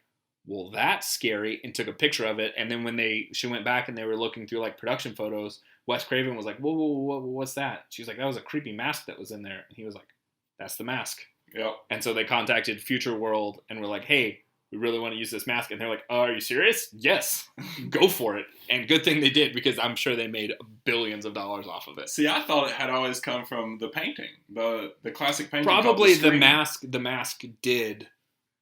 well, that's scary, and took a picture of it. And then when she went back and they were looking through like production photos, Wes Craven was like, whoa, what's that? She was like, that was a creepy mask that was in there. And he was like, that's the mask. Yep. And so they contacted Future World and were like, hey, we really want to use this mask. And they're like, oh, are you serious? Yes, go for it. And good thing they did, because I'm sure they made billions of dollars off of it. See, I thought it had always come from the painting, the classic painting. Probably the mask did,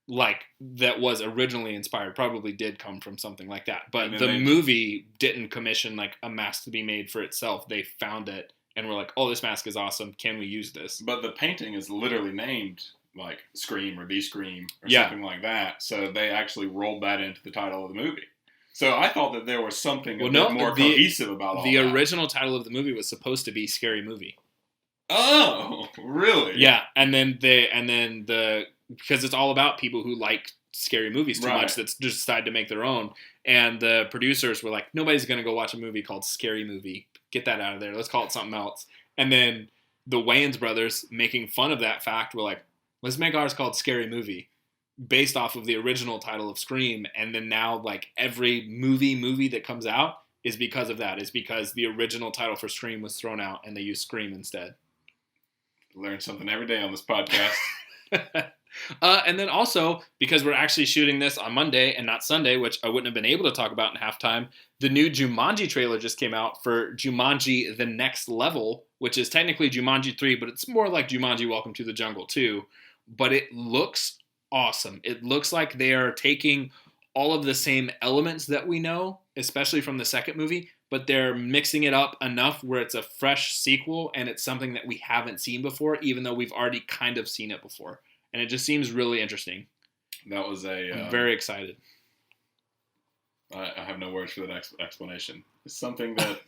like, that was originally inspired, probably did come from something like that. But the movie didn't commission like a mask to be made for itself. They found it and were like, oh, this mask is awesome. Can we use this? But the painting is literally named like Scream or The Scream or something like that. So they actually rolled that into the title of the movie. So I thought that there was something a bit more cohesive about all that. The original title of the movie was supposed to be Scary Movie. Oh, really? Yeah, and then because it's all about people who like scary movies too much that just decide to make their own. And the producers were like, nobody's going to go watch a movie called Scary Movie. Get that out of there. Let's call it something else. And then the Wayans brothers, making fun of that fact, were like, let's make ours called Scary Movie, based off of the original title of Scream. And then now, like, every movie that comes out is because of that. Is because the original title for Scream was thrown out and they used Scream instead. Learn something every day on this podcast. And then also, because we're actually shooting this on Monday and not Sunday, which I wouldn't have been able to talk about in halftime, the new Jumanji trailer just came out for Jumanji The Next Level, which is technically Jumanji 3, but it's more like Jumanji Welcome to the Jungle 2. But it looks awesome. It looks like they are taking all of the same elements that we know, especially from the second movie, but they're mixing it up enough where it's a fresh sequel and it's something that we haven't seen before, even though we've already kind of seen it before. And it just seems really interesting. That was I'm very excited. I have no words for that explanation. It's something that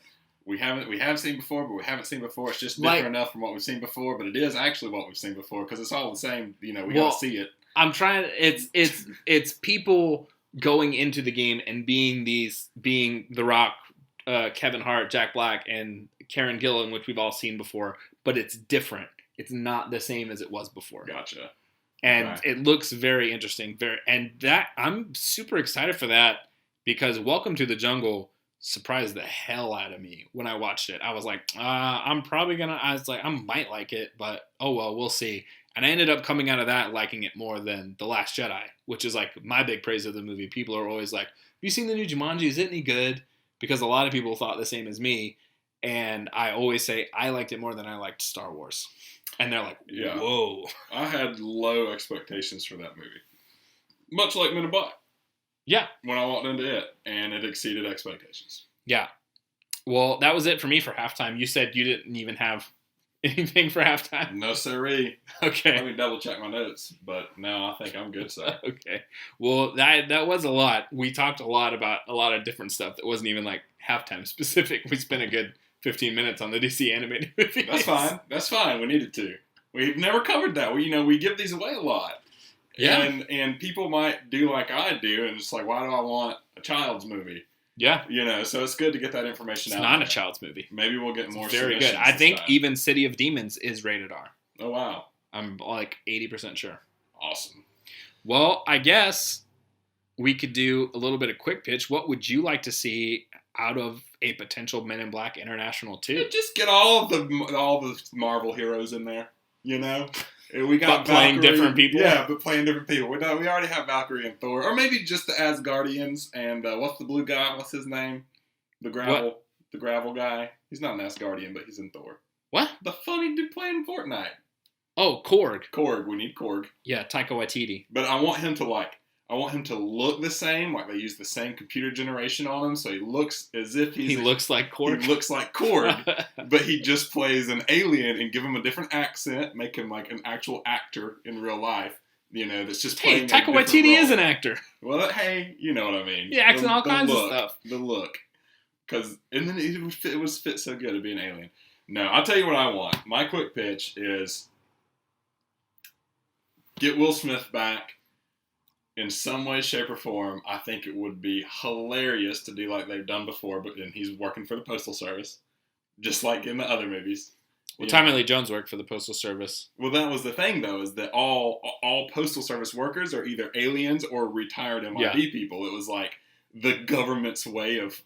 we have seen before, but we haven't seen before. It's just different enough from what we've seen before, but it is actually what we've seen before because it's all the same. We gotta see it. I'm trying. It's people going into the game and being The Rock, Kevin Hart, Jack Black, and Karen Gillan, which we've all seen before, but it's different. It's not the same as it was before. Gotcha. And it looks very interesting. I'm super excited for that because Welcome to the Jungle surprised the hell out of me when I watched it. I was like, I might like it, but oh well, we'll see. And I ended up coming out of that liking it more than The Last Jedi, which is like my big praise of the movie. People are always like, have you seen the new Jumanji? Is it any good? Because a lot of people thought the same as me. And I always say I liked it more than I liked Star Wars. And they're like, whoa. I had low expectations for that movie. Much like Men in Black. Yeah. When I walked into it, and it exceeded expectations. Yeah. Well, that was it for me for halftime. You said you didn't even have anything for halftime? No, sirree. Okay. Let me double check my notes, but no, I think I'm good, sir. Okay. Well, that was a lot. We talked a lot about a lot of different stuff that wasn't even like halftime specific. We spent a good 15 minutes on the DC animated movie. That's fine. We needed to. We've never covered that. We give these away a lot. Yeah. And people might do like I do, and it's like, why do I want a child's movie? Yeah. So it's good to get that information out. It's not a child's movie. Maybe we'll get more. Very good. I think even City of Demons is rated R. Oh, wow. I'm like 80% sure. Awesome. Well, I guess we could do a little bit of quick pitch. What would you like to see out of a potential Men in Black International 2? Just get all the Marvel heroes in there, We got playing different people? Yeah, but playing different people. We already have Valkyrie and Thor. Or maybe just the Asgardians and what's the blue guy? What's his name? The gravel guy. He's not an Asgardian, but he's in Thor. What? The funny dude playing Fortnite. Oh, Korg. Korg. We need Korg. Yeah, Taika Waititi. But I want him to look the same, like they use the same computer generation on him, so he looks as if he looks like Korg. He looks like Korg, but he just plays an alien and give him a different accent, make him like an actual actor in real life. That's just playing. Taika Waititi is an actor. Well, hey, you know what I mean. He acts in all kinds of stuff. The look, and then it was fit so good to be an alien. No, I'll tell you what I want. My quick pitch is get Will Smith back. In some way, shape, or form, I think it would be hilarious to do like they've done before, but then he's working for the Postal Service, just like in the other movies. Well, Tommy Lee Jones worked for the Postal Service. Well, that was the thing, though, is that all Postal Service workers are either aliens or retired MIB people. It was like the government's way of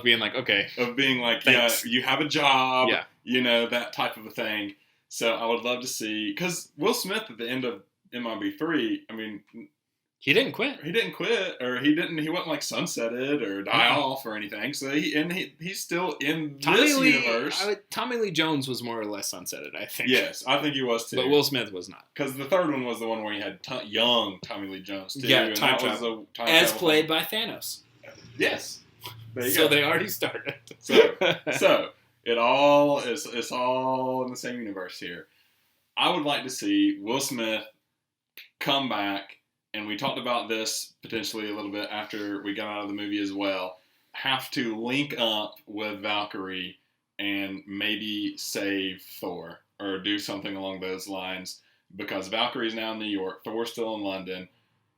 being like, okay. Of being like, thanks. Yeah, you have a job, that type of a thing. So I would love to see, because Will Smith at the end of MIB 3, I mean, He didn't quit. He didn't quit, or he wasn't like sunsetted or die off or anything. So he's still in this universe. Tommy Lee Jones was more or less sunsetted, I think. Yes, I think he was too. But Will Smith was not. Because the third one was the one where he had young Tommy Lee Jones too. Yeah, time travel. As played by Thanos. Yes. So they already started. So it's all in the same universe here. I would like to see Will Smith come back. And we talked about this potentially a little bit after we got out of the movie as well, have to link up with Valkyrie and maybe save Thor or do something along those lines, because Valkyrie's now in New York, Thor's still in London,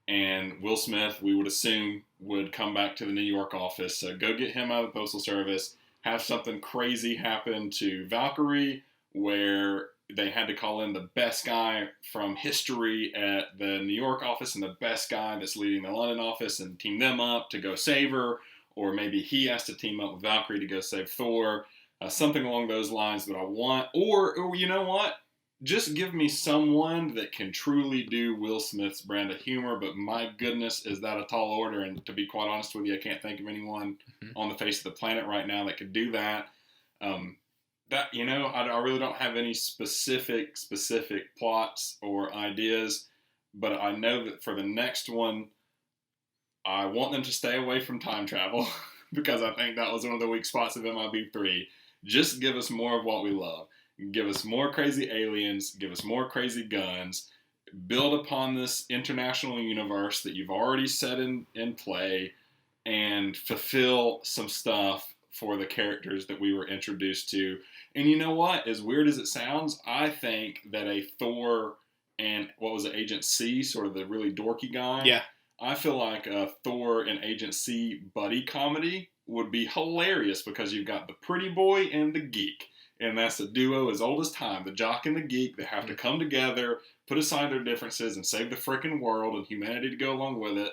and Will Smith, we would assume, would come back to the New York office. So go get him out of the Postal Service, have something crazy happen to Valkyrie where they had to call in the best guy from history at the New York office and the best guy that's leading the London office and team them up to go save her. Or maybe he has to team up with Valkyrie to go save Thor. Something along those lines that I want. Or you know what? Just give me someone that can truly do Will Smith's brand of humor. But my goodness, is that a tall order? And to be quite honest with you, I can't think of anyone on the face of the planet right now that could do that. I really don't have any specific plots or ideas, but I know that for the next one, I want them to stay away from time travel because I think that was one of the weak spots of MIB3. Just give us more of what we love. Give us more crazy aliens. Give us more crazy guns. Build upon this international universe that you've already set in play and fulfill some stuff for the characters that we were introduced to. And you know what? As weird as it sounds, I think that a Thor and, what was it, Agent C, sort of the really dorky guy? Yeah. I feel like a Thor and Agent C buddy comedy would be hilarious because you've got the pretty boy and the geek. And that's a duo as old as time, the jock and the geek, that have to come together, put aside their differences, and save the frickin' world and humanity to go along with it.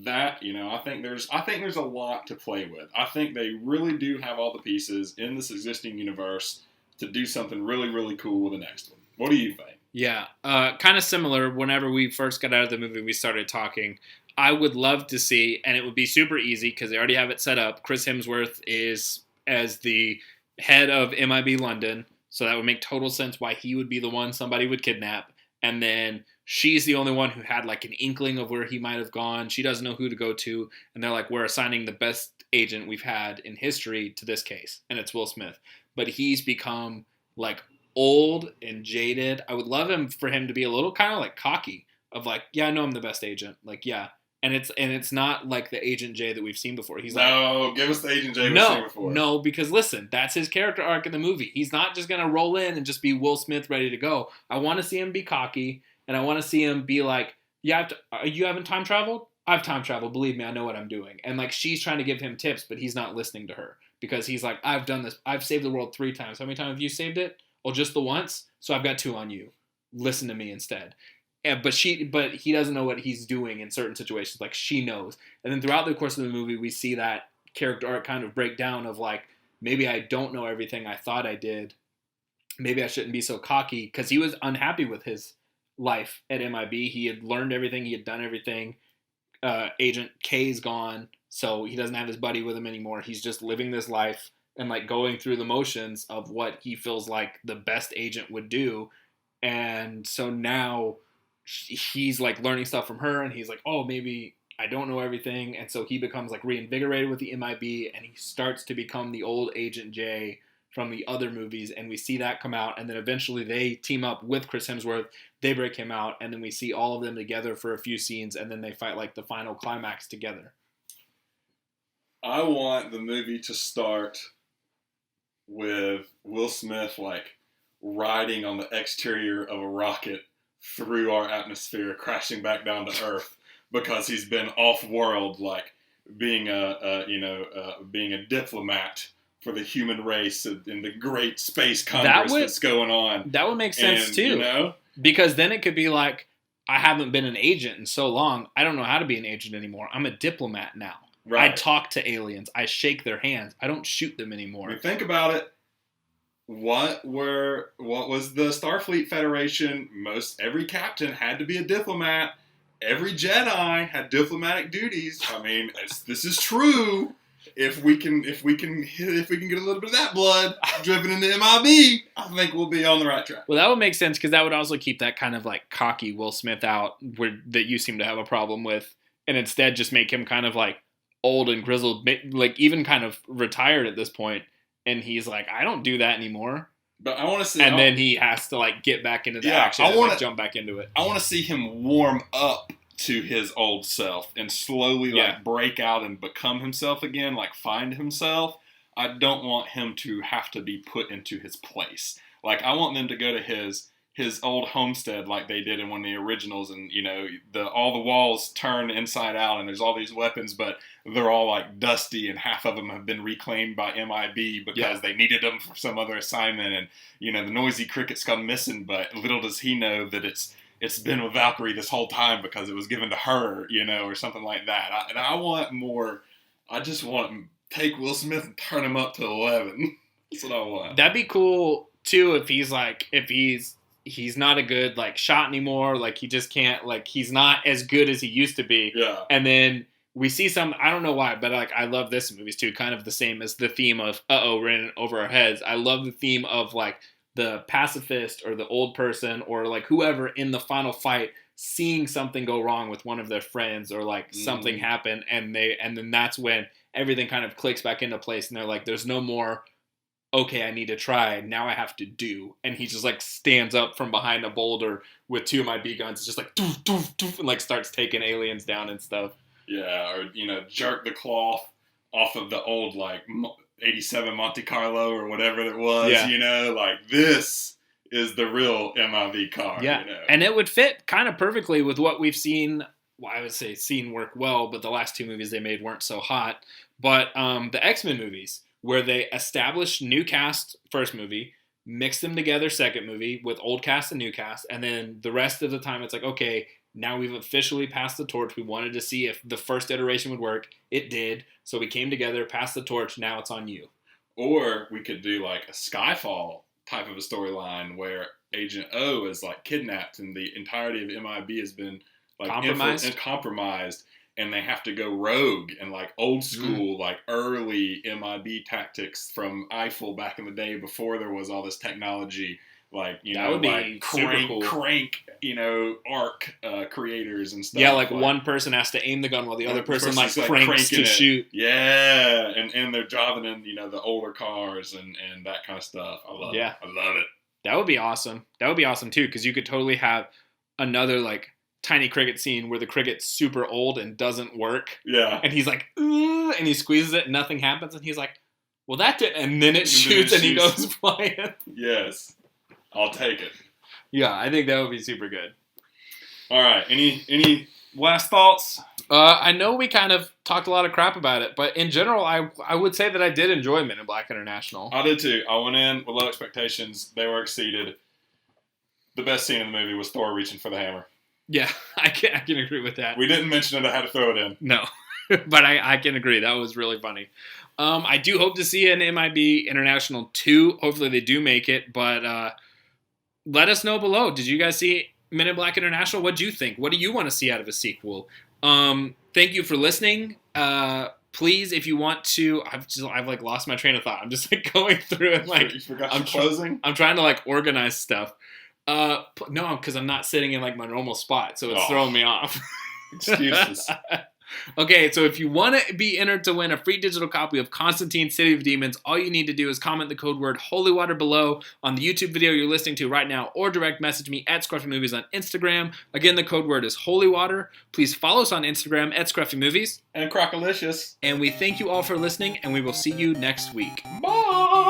That, I think there's a lot to play with. I think they really do have all the pieces in this existing universe to do something really, really cool with the next one. What do you think? Yeah, kind of similar. Whenever we first got out of the movie, we started talking. I would love to see, and it would be super easy because they already have it set up. Chris Hemsworth is as the head of MIB London, so that would make total sense why he would be the one somebody would kidnap. And then she's the only one who had like an inkling of where he might have gone. She doesn't know who to go to. And they're like, we're assigning the best agent we've had in history to this case. And it's Will Smith. But he's become like old and jaded. I would love for him to be a little kind of like cocky of like, yeah, I know I'm the best agent. Like, yeah. And it's not like the Agent J that we've seen before. He's like, give us the Agent J we've seen before. No, because listen, that's his character arc in the movie. He's not just gonna roll in and just be Will Smith ready to go. I want to see him be cocky, and I want to see him be like, you haven't time traveled? I've time traveled. Believe me, I know what I'm doing. And like she's trying to give him tips, but he's not listening to her because he's like, I've done this. I've saved the world 3 times. How many times have you saved it? Well, just the once. So I've got 2 on you. Listen to me instead. But he doesn't know what he's doing in certain situations. Like she knows. And then throughout the course of the movie, we see that character arc kind of break down of like, maybe I don't know everything I thought I did. Maybe I shouldn't be so cocky, because he was unhappy with his life at MIB. He had learned everything. He had done everything. Agent K's gone, so he doesn't have his buddy with him anymore. He's just living this life and like going through the motions of what he feels like the best agent would do. And so now he's like learning stuff from her, and he's like, oh, maybe I don't know everything. And so he becomes like reinvigorated with the MIB, and he starts to become the old Agent J from the other movies. And we see that come out, and then eventually they team up with Chris Hemsworth. They break him out, and then we see all of them together for a few scenes, and then they fight like the final climax together. I want the movie to start with Will Smith like riding on the exterior of a rocket through our atmosphere, crashing back down to Earth, because he's been off-world, like being a diplomat for the human race in the great space congress that's going on. That would make sense too, because then it could be like, I haven't been an agent in so long, I don't know how to be an agent anymore. I'm a diplomat now. Right. I talk to aliens. I shake their hands. I don't shoot them anymore. I mean, think about it. What was the Starfleet Federation? Every captain had to be a diplomat, every Jedi had diplomatic duties. I mean, this is true. If we can get a little bit of that blood driven into MIB, I think we'll be on the right track. Well, that would make sense because that would also keep that kind of like cocky Will Smith out that you seem to have a problem with, and instead just make him kind of like old and grizzled, like even kind of retired at this point, and he's like, I don't do that anymore. But I want to see, and then he has to like get back into the action and like jump back into it. I want to see him warm up to his old self and slowly like break out and become himself again, like find himself. I don't want him to have to be put into his place. Like I want them to go to his old homestead like they did in one of the originals, and you know all the walls turn inside out and there's all these weapons, but they're all like dusty and half of them have been reclaimed by MIB because they needed them for some other assignment, and you know the noisy cricket's gone missing, but little does he know that it's been with Valkyrie this whole time because it was given to her, you know, or something like that. I want more. I just want to take Will Smith and turn him up to 11. That's what I want. That'd be cool too if he's not a good like shot anymore, like he just can't, like he's not as good as he used to be. Yeah. And then we see some, I don't know why, but like I love this in movies too, kind of the same as the theme of we're in over our heads. I love the theme of like the pacifist or the old person or like whoever in the final fight seeing something go wrong with one of their friends or like something happen, and then that's when everything kind of clicks back into place and they're like, there's no more okay, I need to try, now I have to do. And he just like stands up from behind a boulder with 2 of my B guns, just like doof, doof, doof, and like starts taking aliens down and stuff. Yeah, or you know, jerk the cloth off of the old like 87 Monte Carlo or whatever it was. You know, like this is the real MIB car. Yeah, you know? And it would fit kind of perfectly with what we've seen. Well, I would say seen work well, but the last 2 movies they made weren't so hot. But the X-Men movies, where they established new cast first movie, mix them together second movie with old cast and new cast, and then the rest of the time it's like, okay, now we've officially passed the torch. We wanted to see if the first iteration would work. It did. So we came together, passed the torch, now it's on you. Or we could do like a Skyfall type of a storyline where Agent O is like kidnapped and the entirety of MIB has been like compromised. And they have to go rogue and like old school, like early MIB tactics from Eiffel back in the day before there was all this technology, like, you know, would be like crank, you know, arc creators and stuff. Yeah, like one person has to aim the gun while the other person like cranks to shoot. Yeah, and they're driving in, you know, the older cars and that kind of stuff. I love it. I love it. That would be awesome. That would be awesome too, because you could totally have another like tiny cricket scene where the cricket's super old and doesn't work. Yeah. And he's like, and he squeezes it and nothing happens. And he's like, well, that did. And then it shoots and he goes flying. Yes. I'll take it. Yeah, I think that would be super good. All right. Any last thoughts? I know we kind of talked a lot of crap about it, but in general, I would say that I did enjoy Men in Black International. I did too. I went in with low expectations. They were exceeded. The best scene in the movie was Thor reaching for the hammer. Yeah, I can agree with that. We didn't mention it. I had to throw it in. No, but I can agree. That was really funny. I do hope to see an MIB International 2. Hopefully they do make it, but let us know below. Did you guys see Men in Black International? What do you think? What do you want to see out of a sequel? Thank you for listening. Please, if you want to, I've like lost my train of thought. I'm just like going through and like you forgot I'm closing. I'm trying to like organize stuff. No, because I'm not sitting in like my normal spot, so it's throwing me off. Excuses. Okay, so if you want to be entered to win a free digital copy of Constantine City of Demons, all you need to do is comment the code word Holy Water below on the YouTube video you're listening to right now, or direct message me at ScruffyMovies on Instagram. Again, the code word is Holy Water. Please follow us on Instagram at ScruffyMovies. And Crockalicious. And we thank you all for listening, and we will see you next week. Bye!